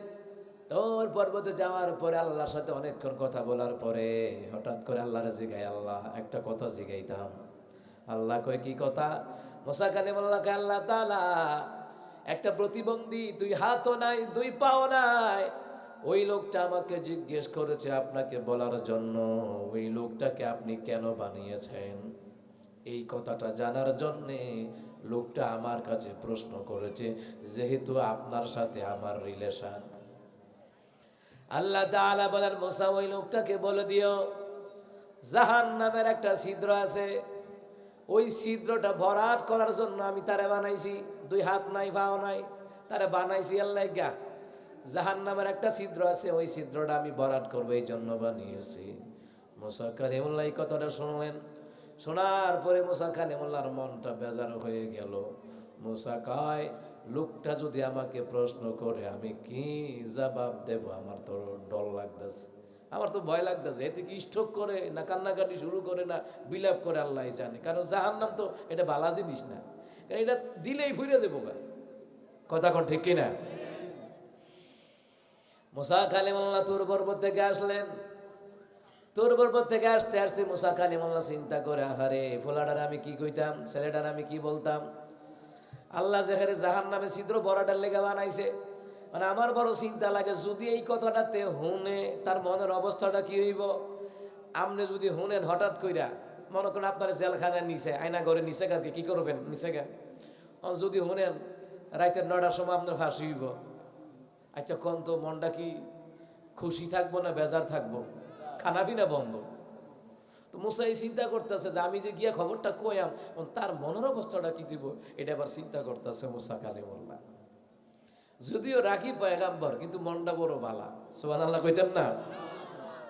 তোর পর্বতে যাওয়ার পরে আল্লাহর সাথে অনেকক্ষণ কথা বলার পরে হঠাৎ করে আল্লাহরে জিগায়, আল্লাহ একটা কথা জিগাইতাম। আল্লাহ কয় কি কথা? মুসা কালিমুল্লাহকে আল্লাহ তাআলা একটা প্রতিবন্ধী, 2 হাতও নাই, 2 পাও নাই, ওই লোকটা আমাকে জিজ্ঞেস করেছে আপনাকে বলার জন্য, ওই লোকটাকে আপনি কেন বানিয়েছেন? এই কথাটা জানার জন্যে লোকটা আমার কাছে প্রশ্ন করেছে, যেহেতু আপনার সাথে আমার রিলেশন। আল্লাহ তাআলা বলেন, মুসা ওই লোকটাকে বলে দিও জাহান্নামের একটা ছিদ্র আছে, ওই ছিদ্রটা ভরাট করার জন্য আমি তারে বানাইছি। 2 হাত নাই, পাও নাই, তারে বানাইছি আল্লাহ গা। জাহান্নামের একটা ছিদ্র আছে, ওই ছিদ্রটা আমি ভরাট করবো, এই জন্য বানিয়েছি। মুসা কালিমুল্লাহ এই কথাটা শুনলেন। শোনার পরে মুসা কালিমুল্লাহর মনটা বেজার হয়ে গেল। মুসা কয়, লোকটা যদি আমাকে প্রশ্ন করে আমি কি জবাব দেব? আমার তো ডর লাগতেছে, আমার তো ভয় লাগতেছে। এতে কি স্ট্রোক করে না কান্নাকাটি শুরু করে না বিলাপ করে আল্লাহ জানে। কারণ জাহান্নাম তো এটা ভালো জিনিস না, কারণ এটা দিলেই ফুরে দেবো। কথা কোন ঠিক কিনা? মুসা কালিমুল্লাহ তুর পর্বত থেকে আসলেন। তুর পর্বত থেকে আসতে আসতে মুসা কালিমুল্লাহ চিন্তা করে, আহারে ফোলাডার আমি কি কইতাম, ছেলেটার আমি কি বলতাম। আল্লাহ যেখানে জাহান্নামে ছিদ্র বড়াটার লেগে বানাইছে, মানে আমার বড় চিন্তা লাগে যদি এই কথাটাতে হুনে তার মনের অবস্থাটা কি হইব। আপনি যদি হুনেন হঠাৎ কইরা, মনে করেন আপনার জেলখানায় নিচে আয়না ঘরে নিচে গারকে কি করবেন? নিচে গা যদি হুনেন রাতের 9টার সময় আপনার ফাঁসি হইব। আচ্ছা কোন তো মনটা কি খুশি থাকবো না বেজার থাকবো? খানা পিনা বন্ধ। তো মুসা এই চিন্তা করতেছে যে আমি যে গিয়া খবরটা কইয়াম তার মনের অবস্থাটা কি দিব, এটা আবার চিন্তা করতেছে মুসা কালিমুল্লাহ। যদিও রাখি পয়গাম্বর, কিন্তু মনটা বড় বালা। সুবহানাল্লাহ কইতেন না?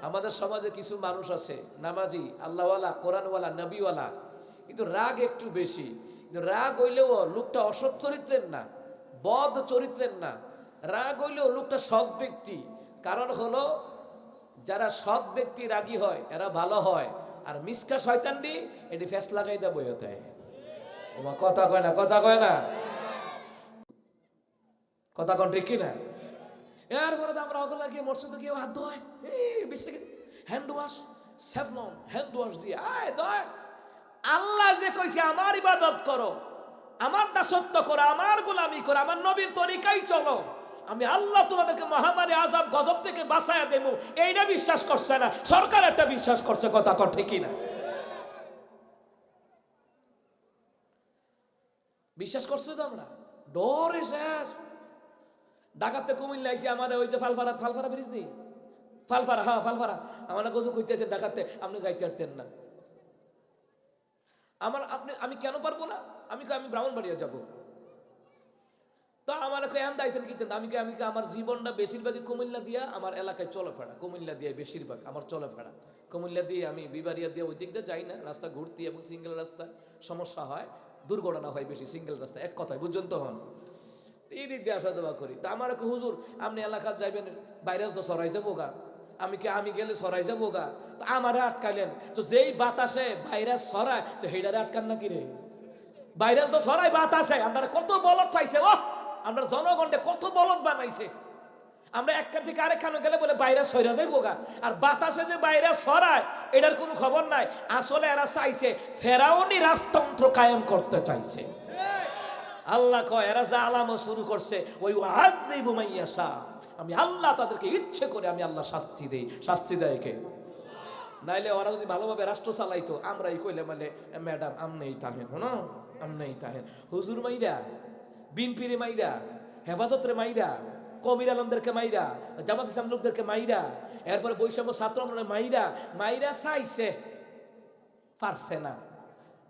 আমাদের সমাজে কিছু মানুষ আছে নামাজি, আল্লাহওয়ালা, কোরআনওয়ালা, নবীওয়ালা, কিন্তু রাগ একটু বেশি। কিন্তু রাগ হইলেও লোকটা অসৎ চরিত্রের না, বদ চরিত্রের না। রাগ হইলেও লোকটা সৎ ব্যক্তি। কারণ হলো যারা সৎ ব্যক্তি রাগী হয় এরা ভালো হয়, আর মিসকা শয়তান দি এটি ফেস লাগাই দা বইতে ওমা কথা কয় না কথা কয় না কথা কোন ঠিক কি না এরপরে তো আমরা ওখানে গিয়ে মসজিদে গিয়ে হাত ধোয় hand wash Savlon hand wash দিয়ে আয় দয় আল্লাহ যে কইছে আমার ইবাদত করো আমার দাসত্ব করো আমার গোলামি করো আমার নবীর তরিকাই চলো আমি আল্লাহ তোমাদেরকে মহামারী আযাব গজব থেকে বাঁচায়া দেবো এইটা বিশ্বাস করছে না সরকার একটা বিশ্বাস করছে কথা কর ঠিক কি না বিশ্বাস করছে তো আমরা ডরে শেষ ঢাকাতে কুমিল্লা আইসি আমার ওই যে ফালফারা ব্রিজ নেই ফালফারা হ্যাঁ ফালফারা আমার গজু কইতেছেন ঢাকাতে আপনি যাইতে পারতেন না আমি কেন পারবো না আমি ব্রাহ্মণবাড়িয়া যাব তো আমার এখান দাইছেন কিন্তু আমি আমার জীবনটা বেশিরভাগই কুমিল্লা দিয়া আমার এলাকায় চলাফেরা কুমিল্লা দিয়ে বেশিরভাগ আমার চলাফেরা কুমিল্লা দিয়ে আমি বিবারিয়া দিয়ে ওই দিক দিয়ে যাই না রাস্তা ঘুরতি এবং সিঙ্গেল রাস্তায় সমস্যা হয় দুর্ঘটনা হয় বেশি সিঙ্গেল রাস্তা এক কথায় বুঝছেন তো হন এই দিক দিয়ে আসা যাওয়া করি তা আমার হুজুর আপনি এলাকার যাইবেন ভাইরাস তো সরাই যাবো গা আমি গেলে সরাই যাবো গা তো আমারে আটকাইলেন তো যেই বাতাসে ভাইরাস সরায় তো হেডারে আটকান না কি রে ভাইরাস তো সরাই বাতাসে আমরা কত বলদ পাইছে ও আমরা জনগণকে কত বলদ বানাইছে আমরা একখান থেকে আরেকখানে গেলে বলে ভাইরাস সরা যাইবো গা আর বাতাসে যে ভাইরাস সরায় এটার কোনো খবর নাই আসলে এরা চাইছে ফেরাউনি রাজতন্ত্র কায়েম করতে চাইছে আল্লাহ কয় এরা যা আলামত শুরু করছে ওই আযাবু মাইয়াশা আমি আল্লাহ তাদেরকে ইচ্ছে করে আমি আল্লাহ শাস্তি দেয় কে নাইলে ওরা যদি ভালোভাবে রাষ্ট্র চালাইতো আমরাই কইলে মানে ম্যাডাম আমনেই তাহেন হনো আমনেই তাহেন হুজুর মাইরা বিনপিরে মাইরা হেফাজতরে মাইরা কবির আলমদেরকে মাইরা জামাত ইসলাম লোকদেরকে মাইরা এরপরে বৈষম্য ছাত্র আন্দোলনের মাইরা চাইছে পারছে না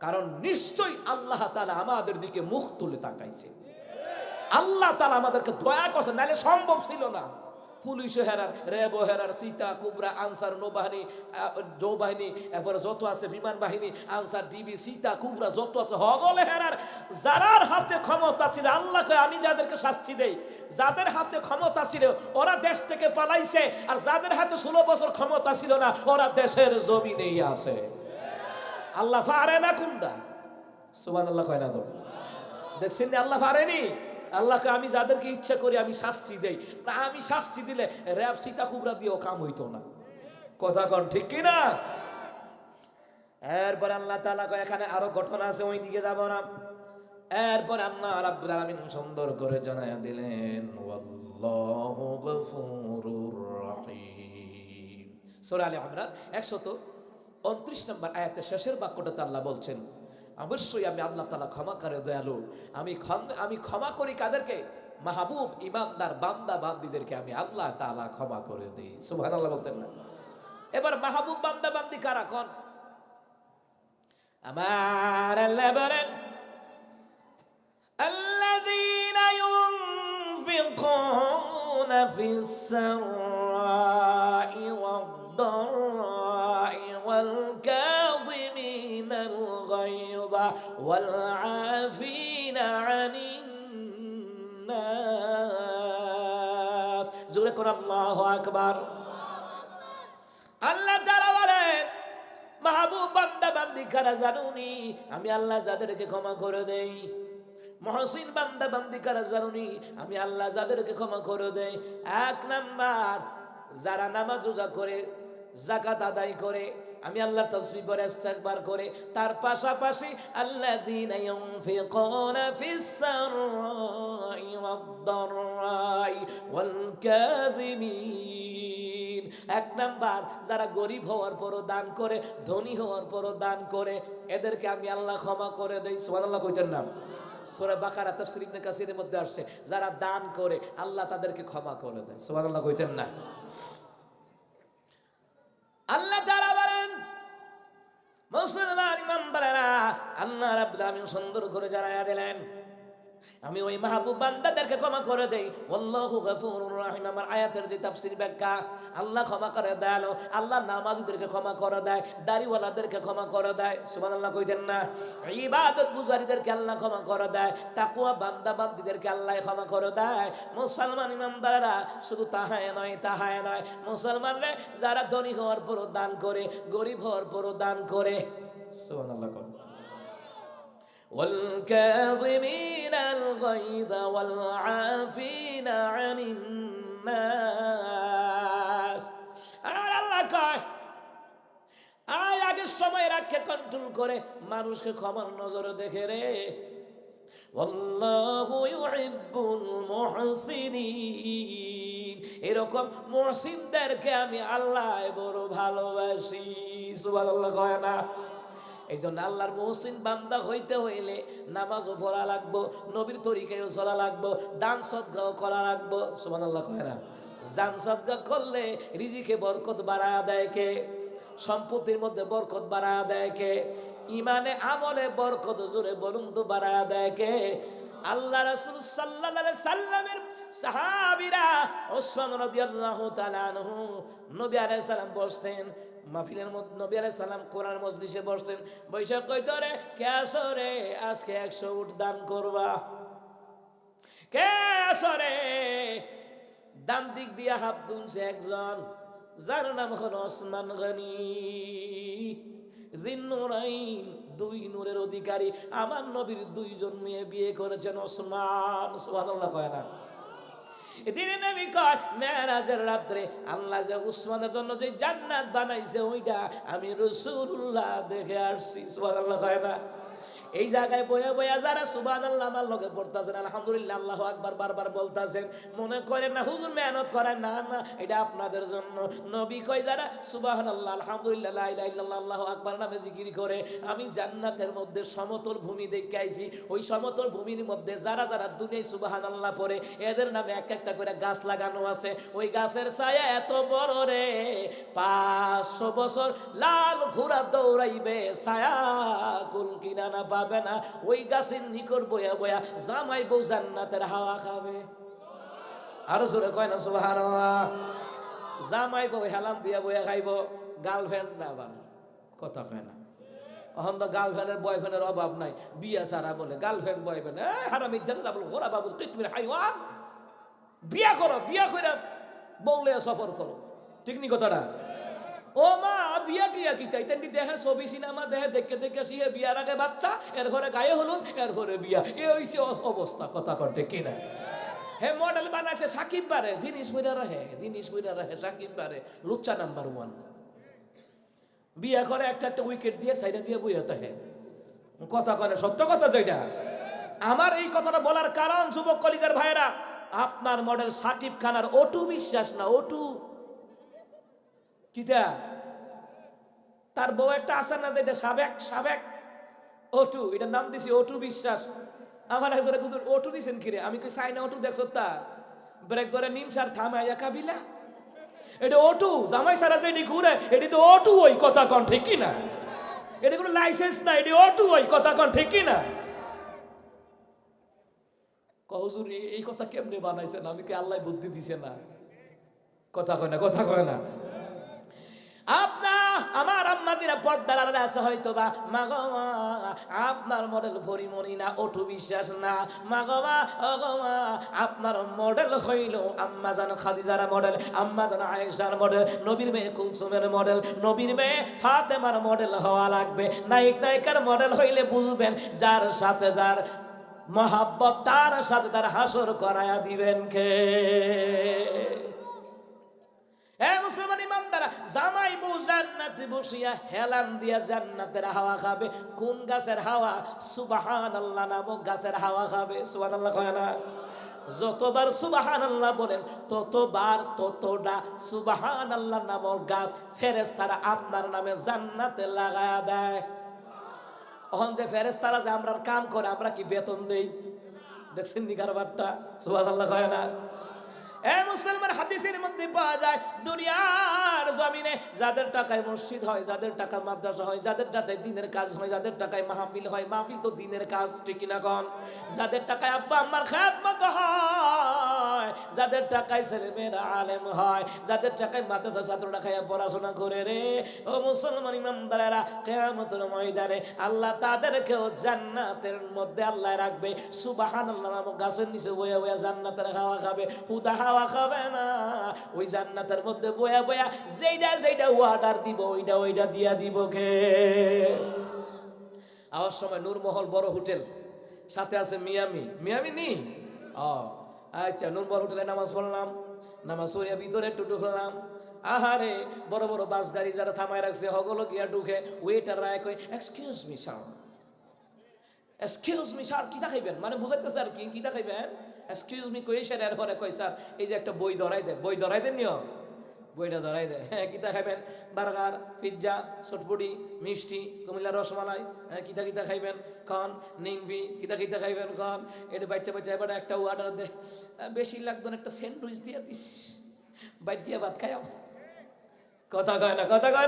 কারণ নিশ্চয়ই আল্লাহ তাআলা আমাদের দিকে মুখ তুলে তাকাইছে আল্লাহ তাআলা আমাদেরকে দয়া করছে নাহলে সম্ভব ছিল না পুলিশ হেরার র্যাব হেরার সীতা কুবরা আনসার নৌবাহিনী এরপরে যত আছে বিমান বাহিনী আনসার ডিবি সীতা কুবরা যত আছে হগলে হেরার যারার হাতে ক্ষমতা ছিল আল্লাহকে আমি যাদেরকে শাস্তি দেই যাদের হাতে ক্ষমতা ছিল ওরা দেশ থেকে পালাইছে আর যাদের হাতে 16 বছর ক্ষমতা ছিল না ওরা দেশের জমিনেই আছে আল্লাহ পারে না কোনটা সুবহানাল্লাহ কয় না তো দেখছেন আল্লাহ পারেনি আল্লাহকে আমি যাদেরকে ইচ্ছা করি আমি শাস্তি দেই না আমি শাস্তি দিলে র‍্যাব সীতা কুবরা দিয়েও কাম হইতো না কথা কোন ঠিক কি না এরপর আল্লাহ তাআলা কয় এখানে আরো ঘটনা আছে ওই দিকে যাব না এরপর আল্লাহ রাব্বুল আলামিন সুন্দর করে জানায়া দিলেন ওয়াল্লাহু গফুরুর রহিম সূরা আলে ইমরান 129 নম্বর আয়াতের শেষের বাক্যটাতে আল্লাহ বলছেন অবশ্যই আমি আল্লাহ তাআলা ক্ষমা করে দয়ালু আমি ক্ষমা করি কাদেরকে মাহবুব ইমানদার বান্দা বান্দীদেরকে আমি আল্লাহ তাআলা ক্ষমা করে দেই সুবহানাল্লাহ বলতেন না এবার মাহবুব বান্দা বান্দী কারা কোন আমার আল্লাহ বলেন আল্লাযীনা ইউনফিকুনা ফিস সাররাই ওয়াদ-দাররাই ওয়াল কাযিমিনাল গায়যা ওয়াল আফিনা আনিন নাস জোরে কোন আল্লাহু আকবার আল্লাহ তাআলা বলেন মাহবুব বান্দা বান্দি কারা জানুনি আমি আল্লাহ যাদেরকে ক্ষমা করে দেই মুহসিন বান্দা বান্দি কারা জানুনি আমি আল্লাহ যাদেরকে ক্ষমা করে দেই এক নাম্বার যারা নামাজ রোজা করে যাকাত আদায় করে আমি আল্লাহর তাসবিহ পড়ে ইস্তিগফার করে তার পাশাপাশি আল্লাযীনা ইউনফিকুনা ফিস সাররাই ওয়াদ-দাররাই ওয়াল কাযিমিন এক নাম্বার যারা গরীব হওয়ার পরও দান করে ধনী হওয়ার পরও দান করে এদেরকে আমি আল্লাহ ক্ষমা করে দেই সুবহানাল্লাহ কইতেন না সূরা বাকারা তাফসীর ইবনে কাসিরের মধ্যে আসছে যারা দান করে আল্লাহ তাদেরকে ক্ষমা করে দেয় সুবহানাল্লাহ কইতেন না আল্লাহ তাআলা বলেন মুসলমান ইমানদারেরা আল্লাহ রাব্বুল আলামিন সুন্দর করে জানায়া দিলেন আমি ওই মাহবুব বান্দাদেরকে ক্ষমা করে দেই। আল্লাহু গফুরুর রহিম। আমার আয়াতের যে তাফসীর ব্যাখ্যা, আল্লাহ ক্ষমা করে দয়ালু, আল্লাহ নামাজীদেরকে ক্ষমা করে দেয়, দাড়িওয়ালাদেরকে ক্ষমা করে দেয়। সুবহানাল্লাহ কইতেন না? ইবাদত গুজারিদেরকে আল্লাহ ক্ষমা করে দেয়, তাকওয়া বান্দা বান্দীদেরকে আল্লাহ ক্ষমা করে দেয়। মুসলমান ইমানদাররা শুধু তাহায় নয়, মুসলমানরা যারা ধনী হওয়ার পরও দান করে, গরিব হওয়ার পরও দান করে। সুবহানাল্লাহ। والكاظمين الغيظ والعافين عن الناس। আর আল্লাহ কয় আগের সময় রাখে কন্ট্রোল করে মানুষকে ক্ষমার নজরে দেখে রে। আল্লাহু ইউহিব্বুল মুহসিনিন। এরকম মুহসিনদেরকে আমি আল্লাহ বড় ভালোবাসি। সুবহানাল্লাহ কয় না? এই জন্য আল্লাহর মুহসিন বান্দা হইতে হইলে নামাজও পড়া লাগবো, নবীর তরিকায়ও চলা লাগবো, দান সদকাও করা লাগবো। সুবহানাল্লাহ কয় না? দান সদকা করলে রিজিকে বরকত বাড়ায় দেয় কে? সম্পত্তির মধ্যে বরকত বাড়ায় দেয় কে? ইমানে আমলে বরকত, জোরে বলুন তো, বাড়ায় দেয় কে? আল্লাহ রাসূল সাল্লাল্লাহু আলাইহি সাল্লামের সাহাবীরা, ওসমান রাদিয়াল্লাহু তাআলা আনহু, নবী আলাইহিস সালাম বসতেন মাহফিলের মধ্যে, নবী আলাইহিস সালাম কোরআন মজলিসে বসতেন, বৈশাখ কইতো রে কে আসো রে আজকে 100 উট দান করবা? কে আসো রে? ডান দিক দিয়া হাত তুলছে একজন, যার নাম হলো ওসমান গনি যিন্নুরাইন, 2 নূরের অধিকারী। আমার নবীর 2 জন মেয়ে বিয়ে করেছেন ওসমান। সুবহানাল্লাহ কয় না? এদিনে নবী কয় মেরাজের রাত্রে আল্লাহ যে উসমানের জন্য যে জান্নাত বানাইছে ওইটা আমি রাসূলুল্লাহ দেখে আসছি। সুবহানাল্লাহ কয় না? এই জায়গায় বয়া বয়া যারা সুবহানাল্লাহ আমার লগে পড়তাছেন, আলহামদুলিল্লাহ, আল্লাহু আকবার বারবার বলতাছেন, মনে করেন না হুজুর মেহনত করেন, না না, এটা আপনাদের জন্য। নবী কয় যারা সুবহানাল্লাহ, আলহামদুলিল্লাহ, লা ইলাহা ইল্লাল্লাহ, আল্লাহু আকবার নামে জিকির করে, আমি জান্নাতের মধ্যে সমতল ভূমি দেখে আইছি। ওই সমতল ভূমির মধ্যে যারা যারা দুনিয়ায় সুবহানাল্লাহ পড়ে এদের নামে এক একটা করে গাছ লাগানো আছে। ওই গাছের ছায়া এত বড় রে, 500 বছর লাল ঘোড়া দৌড়াইবে, ছায়া কুল কিনারা পাবে না। ওই গাছের নিকট বয়া বয়া জামাই বউ জান্নাতের হাওয়া খাবে। আরো জোরে কয় না সুবহানাল্লাহ? জামাই বউ হেলান দিয়া বয়া খাইব, গার্লফ্রেন্ড না বানা, কথা কয় না? এখন তো গার্লফ্রেন্ডের বয়ফ্রেন্ডের অভাব নাই, বিয়া সারা বলে গার্লফ্রেন্ড বয়ফ্রেন্ড, হারামি জান্নাতুল ঘোড়া বাবু কিতমির হাইওয়ান। বিয়া করো, বিয়া কইরা বউলে সফর করো, ঠিক নি কথাটা? ও মা, বিয়া টিয়া কি তাই তেমনি দেখে ছবি সিনেমা দেখে, দেখে দেখে সিয়ে বিয়ার আগে বাচ্চা, এর ঘরে গায়ে হলুদ, এর ঘরে বিয়া, এ হইছে অবস্থা। কথা করতে কিনা? হে মডেল বানাইছে সাকিব বারে, জিনিস বইরা রাখে, জিনিস বইরা রাখে সাকিব বারে, লুচ্চা নাম্বার 1। বিয়া করে একটা একটা উইকেট দিয়ে সাইডে দিয়ে বইয়া থাকে, কথা করে সত্য কথা যেটা। আমার এই কথাটা বলার কারণ যুবক কলিজার ভাইরা, আপনার মডেল সাকিব খানার অটু বিশ্বাস না, অটু কিটা, তার বউ একটা আছে না যেটা সাবেক অটু, এটার নাম দিছি অটু বিশ্বাস। আমার একজনে হুজুর অটু দিছেন কিরে? আমি কই চাই না অটু, দেখছো তা ব্রেক ধরে নিমসার থামাইয়া কাবিলা, এটা অটু। জামাই সারা যেটি ঘুরে এটি তো অটু, ওই কথা কন ঠিক কি না? এটা কোনো লাইসেন্স না, এটি অটু, ওই কথা কন ঠিক কি না? হুজুর এই কথা কেমনে বানাইছেন? আমি কি আল্লাহ বুদ্ধি দিছে না? কথা কয় না, কথা কয় না? আমার আম্মাদিরা পর্দার আড়ালে আছে হয়তো বা, মা গো মা, আপনার মডেল পরিমণি না, অটু বিশ্বাস না। মা গো মা, ও গো মা, আপনার মডেল হইল আম্মা জান খাদিজার মডেল, আম্মা জান আয়েশার মডেল, নবীর মেয়ে কুলসুমের মডেল, নবীর মেয়ে ফাতেমার মডেল হওয়া লাগবে। নায়ক নায়িকার মডেল হইলে বুঝবেন যার সাথে যার মহাব্বত, তার সাথে তার হাসর করায়া দিবেন কে? মুসলমান ইমানদারা, জামাই বউ জান্নাতে বসিয়া হেলান দিয়া জান্নাতের হাওয়া খাবে। কোন গাছের হাওয়া? সুবহানাল্লাহ নামক গাছের হাওয়া খাবে। সুবহানাল্লাহ কয় না? যতবার সুবহানাল্লাহ বলেন ততবার ততটা সুবহানাল্লাহ নামক গাছ ফেরেশতারা আপনার নামে জান্নাতে লাগায়া দেয়। এখন যে ফেরেশতারা যে আমরার কাম করে, আমরা কি বেতন দেই? দেখছেন নি কারবারটা? সুবহানাল্লাহ কয় না? এ মুসলমান, হাদিসের মধ্যে পাওয়া যায় দুনিয়ার জমিনে যাদের টাকায় মসজিদ হয়, যাদের টাকা মাদ্রাসা হয়, যাদের টাকায় দিনের কাজ হয়, যাদের টাকায় মাহফিল হয়, মাহফিল তো দিনের কাজ, ঠিক না কোন? যাদের টাকায় আব্বা আম্মার খেদমত হয়, যাদের টাকায় ছেলে মেয়েরা আলেম হয়, যাদের টাকায় মাদ্রাসা ছাত্ররা খাইয়া পড়াশোনা করে রে, ও মুসলমান ইমানদারেরা, কিয়ামতের ময়দানে আল্লাহ তাদেরকেও জান্নাতের মধ্যে আল্লাহ রাখবে। সুবহানাল্লাহ নামক গাছের নিচে বয়া বয়া জান্নাতের হাওয়া খাবে, হুদা হাওয়া খাবে না। ওই জান্নাতের মধ্যে বয়া বয়া যেইটা অর্ডার দিব ওইটা দিয়া দিব কে? আওয়ার সময় নূরমহল বড় হোটেল, সাথে আছে মিয়ামি নি। আচ্ছা, নূরমহল হোটেলে নামাজ পড়লাম, নামাজ পড়িয়া ভিতরে একটু ঢুকলাম। আহারে, বড় বড় বাস গাড়ি যারা থামায় রাখছে হগলো গিয়া ঢুকে, ওয়েটার রায় কই এক্সকিউজ মি স্যার কিতা খাইবেন, মানে বুঝাইতেছে আর কি কিতা খাইবেন, এক্সকিউজ মি কই স্যার, এরপরে কই স্যার এই যে একটা বই ধরাই দেন নিও, বইটা ধরাই দেয়। হ্যাঁ, কিতা খাইবেন? বার্গার, পিৎজা, চটপটি, মিষ্টি, কুমিল্লা রসমালাই। হ্যাঁ, কিতা খাইবেন? খন নিংবি। কিতা খাইবেন? খন এটা বাচ্চা এবার একটা অর্ডার দে, বেশি লাগতো না, একটা স্যান্ডউইচ দিয়ে দিস, বাইট দিয়ে ভাত খাইও। কথা কয়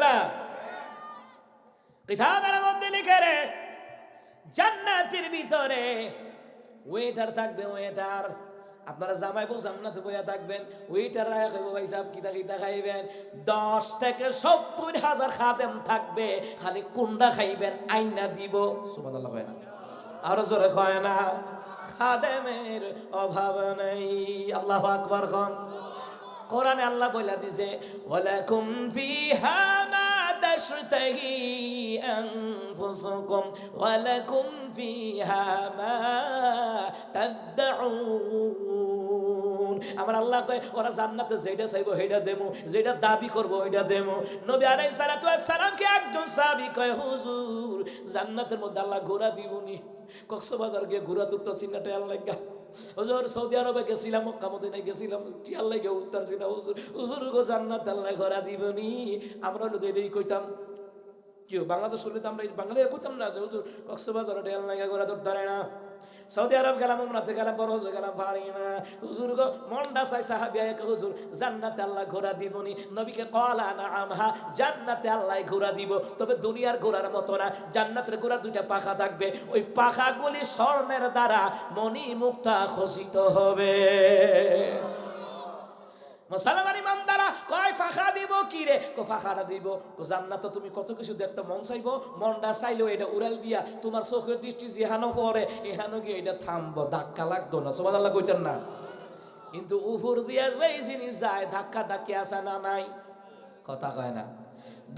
না কিতাবের মধ্যে লিখে রে, জান্নাতের ভিতরে ওয়েটার থাকবে, ওয়েটার। আপনারা জামাই বউ জান্নাতে বইয়া থাকবেন, ওয়েটার রায় খাইব, ভাই সাহেব কিতা খাইবেন? 10 থেকে 70,000 খাদেম থাকবে, খালি কোনটা খাইবেন আইনা দিব। সুবহানাল্লাহ কয় না? আরো জোরে কয় না? খাদেমের অভাব নেই। আল্লাহু আকবার খান। কোরআনে আল্লাহ বলে দিছে, ওয়ালাকুম ফিহা মা তাশতাহি আনফুসুকুম ওয়ালাকুম ফিহা মা তাদউন। আমার আল্লাহ কয় ওরা জান্নাতে যেটা চাইবো সেটা দেবো, যেটা দাবি করবো ওইটা দেবো। নবী আলাইহিস সালাতু ওয়াস সালামকে একজন সাহাবী কয়, হুজুর জান্নাতের মধ্যে আল্লাহ ঘোড়া দিবনি? কক্সবাজার গিয়ে ঘোড়া দুটো চিন্নাটা আল্লাহ গা। হুজুর সৌদি আরবে গেছিলাম, মক্কা মদিনায় গেছিলাম, টিয়ার লাগে উত্তর ছিল, হুজুর গো জান্নাত আল্লাহ ঘোড়া দিবনি? আমরা হলো এটাই কইতাম, কেউ বাংলাদেশ শুনলে তো আমরা বাংলাদেশে কইতাম না যে হুজুর কক্সবাজার টিয়ার লাগে ঘোড়া ধরে না। সৌদি আরব গেলাম, উমরাতে গেলাম, বড় হজে গেলাম, পারি না। হুজুর গো মনটা চাই সাহাবিয়া হুজুর জান্নাতে আল্লাহ ঘোড়া দিবনি? নবীকে কলা না আমহা, জান্নাতে আল্লাহ ঘোড়া দিব, তবে দুনিয়ার ঘোড়ার মতো না। জান্নাতের ঘোড়ার 2টা পাখা থাকবে, ওই পাখাগুলি স্বর্ণের দ্বারা মণি মুক্তা খচিত হবে। মুসলমান ইমানদারা কয় পাখা দিব কি রে? পাখাটা দিব। জান্নাত তুমি কত কিছু দেখতে মন চাইবো, মনটা চাইলো এটা উড়াল দিয়া তোমার চোখের দৃষ্টি যেহানো পরে এহানো গিয়ে এটা থামবো, ধাক্কা লাগতো না। সুবহানাল্লাহ কইতেন না? কিন্তু উপর দিয়া যেই জিনিস যায় ধাক্কা ধাক্কি আসা না নাই? কথা কয় না?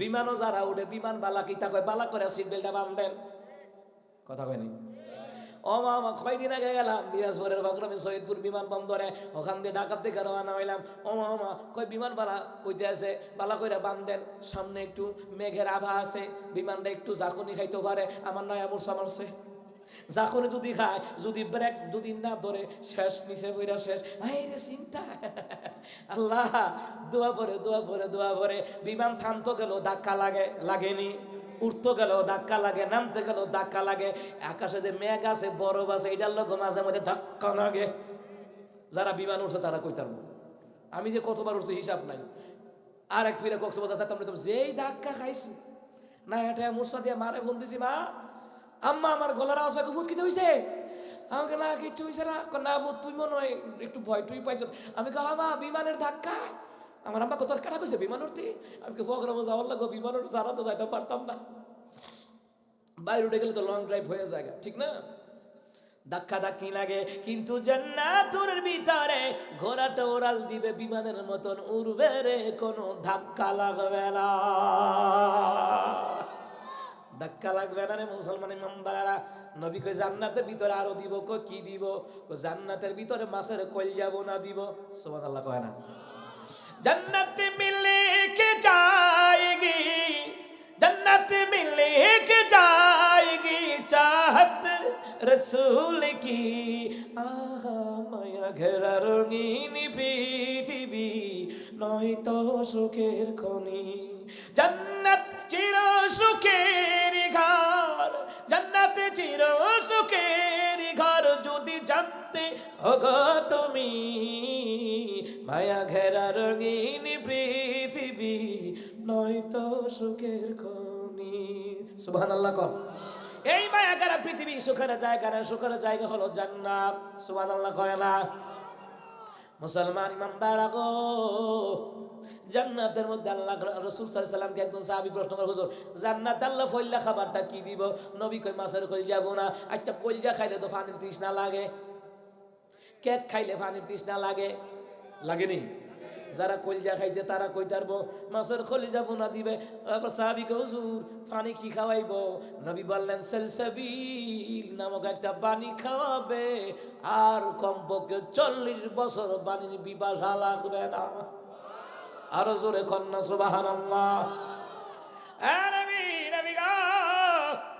বিমানও যারা উঠে, বিমান বালা কিতা কয়, বালা করে সিট বেল্টটা বাঁধেন। কথা কয় নাই? ও মামা, কয়দিন আগে গেলাম দিনাজপুরের বাগরামে সৈয়দপুর বিমানবন্দরে, ওখান দিয়ে ঢাকার থেকে রওনা হইলাম। ও মামা কয় বিমান বালা কইতে আছে, বালা কইরা বান্ধেন, সামনে একটু মেঘের আভা আছে, বিমানটা একটু ঝাঁকুনি খাইতে পারে। আমার নয়া মূর্ছা মারছে, ঝাঁকুনি যদি খায়, যদি ব্রেক দুদিন না ধরে শেষ, নিচে বইরা শেষ। রে চিন্তা। আল্লাহ দোয়া পরে বিমান থামতো গেল, ধাক্কা লাগেনি, উঠতে গেল ধাক্কা লাগে, নামতে গেল ধাক্কা লাগে। আকাশে যে মেঘ আছে, বরফ আছে, এটার লোক মাঝে মাঝে ধাক্কা লাগে। যারা বিমান উঠছে তারা কইতাম, আমি যে কতবার উঠছি হিসাব নাই। আর এক ফিরে কক্সবাজার যেতাম, যেই ধাক্কা খাইছি না, এটা মূর্ছা দিয়ে মারে ফোন দিছি, মা আম্মা আমার গলার আওয়াজ পাই, ভূত কিতে হইছে? আমাকে না কিচ্ছু হইছে না। না ভূত, তুই মনে হয় একটু ভয় টুই পাইছ। আমি কহা মা বিমানের ধাক্কা। আমার আম্মা কত কাটা কইছে বিমান উঠতে? আমি প্রোগ্রামে যাওয়ার লাগবো, বিমান উঠতে যারা তো যাইতে পারতাম না। বাইরে উঠে গেলে তো লং ড্রাইভ হয়ে যায়, ঠিক না? ধাক্কা ধাক্কি লাগে, কিন্তু জান্নাতের ভিতরে ঘোড়াটা ওড়াল দিবে, বিমানের মতন উড়বে রে, কোনো ধাক্কা লাগবে না। ধাক্কা লাগবে না রে মুসলমান ইমানদারেরা। নবী কই জান্নাতের ভিতরে আরো দিব। কই কি দিব? জান্নাতের ভিতরে মাছের কলিজা বোনা দিব। সুবহানাল্লাহ কয় না? जन्नत मिले के जाएगी, जन्नत मिले के जाएगी, चाहत रसूल की आहा माया घेरा रंगीन पृथिवी नय तो सुखेर खनि। जन्नत चिर सुखेर घर, जन्नत चिर सुखेर घर, যদি জানতে হগো তুমি মায়া ঘেরা রঙিন পৃথিবী নয়তো সুখের খনি। সুবহানাল্লাহ কর। এই মায়া ঘেরা পৃথিবী সুখের জায়গা না, সুখের জায়গা হলো জান্নাত। সুবহানাল্লাহ কয় না? মুসলমান ইমানদার গো, জান্নাতের মধ্যে আল্লাহ রাসূল সাল্লাল্লাহু আলাইহি সাল্লামকে একজন সাহাবী প্রশ্ন করে, হুজুর জান্নাত আল্লাহ ফইল্লা খাবারটা কি দিব? নবী কই মাছের কলজা বোনা। আচ্ছা কলজা খাইলে তো পানির তৃষ্ণা লাগে, কেক খাইলে পানির তৃষ্ণা লাগে, লাগেনি? যারা কলজা খাইছে তারা কইতে পারবো মাছের কলিজা বোনা দিবে। আবার সাহাবী কই হুজুর পানি কি খাওয়াইবো? নবী বললেন সালসাবিল নামক একটা পানি খাওয়াবে, আর কমপক্ষে 40 বছর পানির পিপাসা লাগবে না। আরো জোরে কন্যা সুবহানাল্লাহ। নবী নবী গো,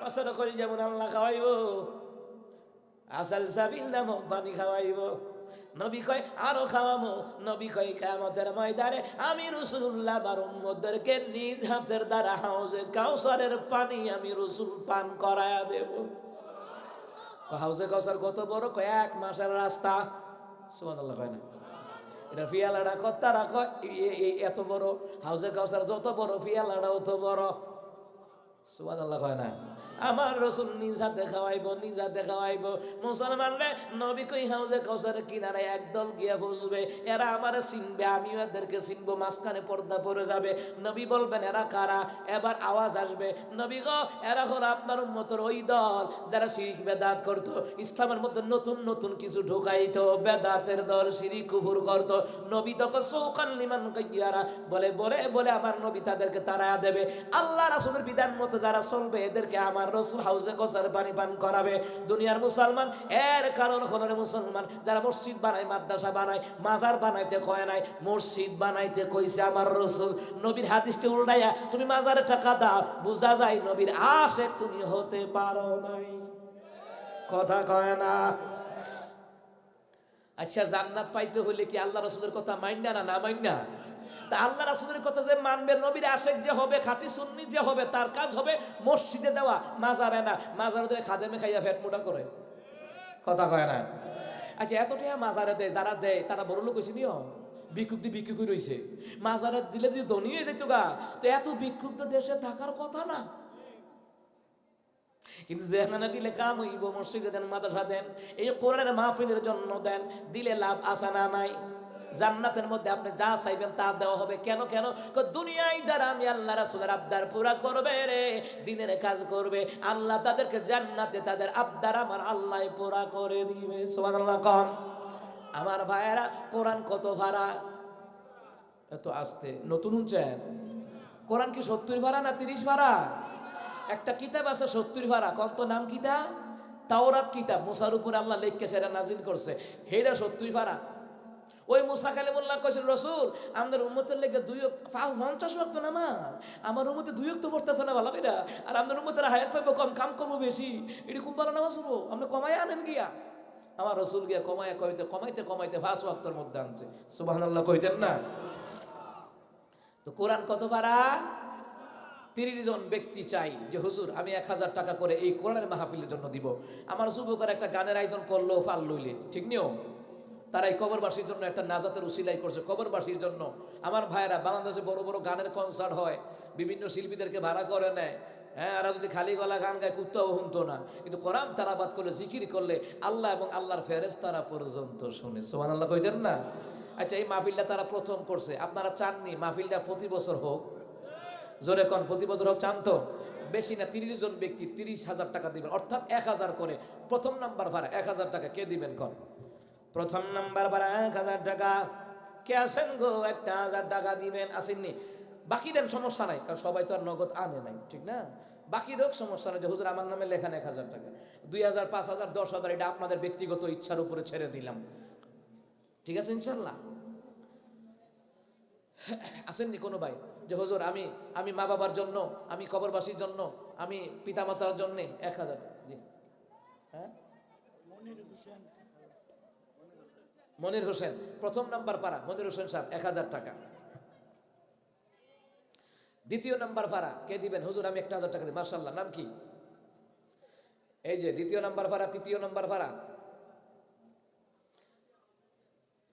মাছের কলিজা বোনা আল্লাহ খাওয়াইবো, আসাল সাবিল নামক পানি খাওয়াইবো। নবী কয় আরো খাওয়াবো। নবী কয় কিয়ামতের ময়দানে আমি রাসূলুল্লাহ বার উম্মতদেরকে নিজ হাতের দ্বারা হাউজে কাউসারের পানি আমি রাসূল পান করায়া দেব। হাউজে কাউসার কত বড়? কয় 1 মাসের রাস্তা। সুবহানাল্লাহ কয় না? এটা ফিয়ালাটা কত রাখো এত বড়। হাউজে কাউসার যত বড় ফিয়ালাটা অত বড়। সুবহানাল্লাহ কয় না? আমার রাসূল নিজ হাতে খাওয়াইবো, নিজ হাতে খাওয়াইবো। মুসলমান রে, নবী কই হাউজে কাউসারের কিনারে একদল গিয়া বসবে, এরা আমারে চিনবে, আমিও এদেরকে চিনবো। মাঝখানে পর্দা পড়ে যাবে। নবী বলবেন এরা কারা? এবার আওয়াজ আসবে, নবী গো এরা হলো আপনার উম্মতের ওই দল যারা শিরক বেদাত করতো, ইসলামের মধ্যে নতুন নতুন কিছু ঢুকাইতো, বেদাতের দল, শিরক কুফর করতো। নবী তখন সৌকান লিমান কাইয়ারা বলে বলে বলে আমার নবী তাদেরকে তাড়ায়া দেবে। আল্লাহ রাসূলের বিধান মতো যারা চলবে এদেরকে আমার রাসূল হাউজে কাউসার পানি পান করাবে। দুনিয়ার মুসলমান এর কারণ হলো মুসলমান যারা মসজিদ বানায়, মাদ্রাসা বানায়, মাজার বানাইতে কয় নাই, মসজিদ বানাইতে কইছে আমার রাসূল। নবীর হাদিসটি উল্টাইয়া তুমি মাজারে টাকা দাও, বুঝা যায় নবীর আশিক তুমি হতে পারো নাই। কথা কয় না? আচ্ছা জান্নাত পাইতে হলে কি আল্লাহ রাসূলের কথা মাইন্না না না মাইন্না? তা আল্লাহ রাসূলের কথা যে মানবে, নবীর আশিক যে হবে, খাঁটি সুন্নি যে হবে, তার কাজ হবে মসজিদে দেওয়া, মাজারে না। মাজারে দিলে খাদেমে খাইয়া পেট মোটা করে। কথা কয় না? আচ্ছা এতটা মাজারে দেয়, যারা দেয় তারা বড় লোক হয়েছে নিও, ভিক্ষুক দিয়ে ভিক্ষুক রয়েছে। মাজারে দিলে যদি ধনী হয়ে যেত গা, তো এত ভিক্ষুক তো দেশে থাকার কথা না। কিন্তু যেখানে দিলে কাম হইব, মসজিদে দেন, মাদ্রাসা দেন, এই কোরআনের মাহফিলের জন্য দেন, দিলে লাভ আছে না নাই? জান্নাতের মধ্যে আপনি যা চাইবেন তা দেওয়া হবে। কেন কেন? দুনিয়ায় যারা আমি আল্লাহ রাসূলের আবদার পুরা করবে রে, দিনের কাজ করবে, আল্লাহ তাদেরকে জান্নাতে তাদের আবদার আমার আল্লাহ পুরা করে দিবে। সুবহানাল্লাহ কম। আমার ভাইয়েরা, কোরআন কত ভাড়া? এত আস্তে নতুন উচ্চারণ। কোরআন কি 70 ভাড়া না 30 ভাড়া? একটা কিতাব আছে 70 ভাড়া। কত নাম কিতা? তাওরাত কিতাব। মুসার উপরে আল্লাহ লিখকে সেটা নাজিল করছে, হেটা 70 ভাড়া। ওই মুসা কালিমুল্লাহ কইছেন রাসূল আমাদের উম্মতের লেগে 50 ওয়াক্ত নামাজ, আমার উম্মতে 2 ওয়াক্ত পড়তেছে না ভালো কইরা, আর আমাদের উম্মতের হায়াত পাইবো কম, কাম করবো বেশি, এটি খুব ভালো নামাজ পড়বো, আপনি কমাই আনেন গিয়া। আমার রাসূল গিয়া কমাইয়া কইতে কমাইতে কমাইতে 5 ওয়াক্তের মধ্যে আনছে। সুবহানাল্লাহ কইতেন না? তো কোরআন কত ভাড়া? 30 জন ব্যক্তি চাই যে হুজুর আমি 1000 টাকা করে এই কোরআনের মাহফিলের জন্য দিব। আমার যুবকের একটা গানের আয়োজন করলো, ফাল লইলে ঠিক নিও। তারা এই কবরবাসীর জন্য একটা নাজাতের উসিলাই করছে, কবরবাসীর জন্য। আমার ভাইয়েরা, বাংলাদেশে বড় বড় গানের কনসার্ট হয়, বিভিন্ন শিল্পীদেরকে ভাড়া করে নেয়। হ্যাঁ, এরা যদি খালি গলা গান গায় কুত্তাও শুনতো না, কিন্তু কোরআন তালাবাত করলে, জিকির করলে আল্লাহ এবং আল্লাহর ফেরেশতারা পর্যন্ত শুনে। সুবহানাল্লাহ কইতেন না? আচ্ছা এই মাহফিলটা তারা প্রথম করছে, আপনারা চাননি মাহফিলটা প্রতি বছর হোক? জোরে কোন প্রতি বছর হোক? চান তো? বেশি না, 30 জন ব্যক্তি 30,000 টাকা দিবেন, অর্থাৎ 1000 করে। প্রথম নাম্বার ভাড়া 1000 টাকা। কে দিবেন কোন? প্রথম নাম্বার ভাড়া 1000 টাকা। কে আছেন গো? 1000 টাকা দিবেন? আসেননি? বাকি দেন, সমস্যা নাই, কারণ সবাই তো আর নগদ আনে নাই, ঠিক না? বাকি দেখ, সমস্যা নাই। যে হুজুর আমার নামে লেখান 1000 টাকা, 2000, 5000, 10,000, এটা আপনাদের ব্যক্তিগত ইচ্ছার উপরে ছেড়ে দিলাম, ঠিক আছে ইনশাল্লাহ? আসেননি কোনো ভাই যে হুজুর আমি আমি মা বাবার জন্য, আমি কবরবাসীর জন্য, আমি পিতামাতার জন্য 1000? জি হ্যাঁ, মনির হোসেন প্রথম নাম্বার পাড়া, মনির হোসেন সাহেব 1000 টাকা। দ্বিতীয় নাম্বার ভাড়া কে দিবেন? হুজুর আমি 1000 টাকা দিই। মাশাআল্লাহ, নাম কি? এই যে দ্বিতীয় নাম্বার ভাড়া, তৃতীয় নাম্বার ভাড়া,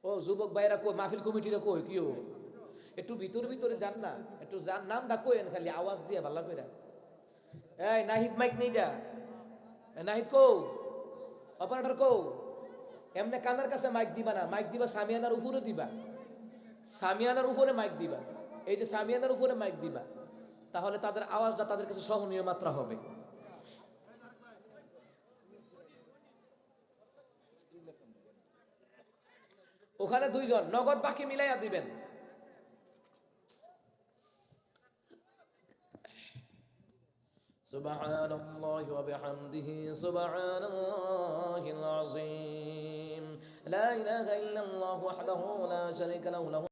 ও যুবক ভাইরা কই, মাহফিল কমিটিরা কই, কিও একটু ভিতরে ভিতরে যান না, একটু যান, নামটা কইেন খালি আওয়াজ দিয়ে ভালো করে। এই নাহিদ মাইক নেইডা, নাহিদ কও, অপারেটর কও। এমনি কানের কাছে মাইক দিবা না, মাইক দিবা সামিয়ানার উপরে দিবা, সামিয়ানার উপরে মাইক দিবা। এই যে সামিয়ানার উপরে মাইক দিবা, তাহলে তাদের আওয়াজটা তাদের কাছে সহনীয় মাত্রা হবে। ওখানে দুইজন নগদ বাকি মিলাইয়া দিবেন। সুবহানাল্লাহি ওয়া বিহামদিহি সুবহানাল্লাহিল আযীম। লা ইলাহা ইল্লাল্লাহু ওয়াহদাহু লা শারীকা লাহু।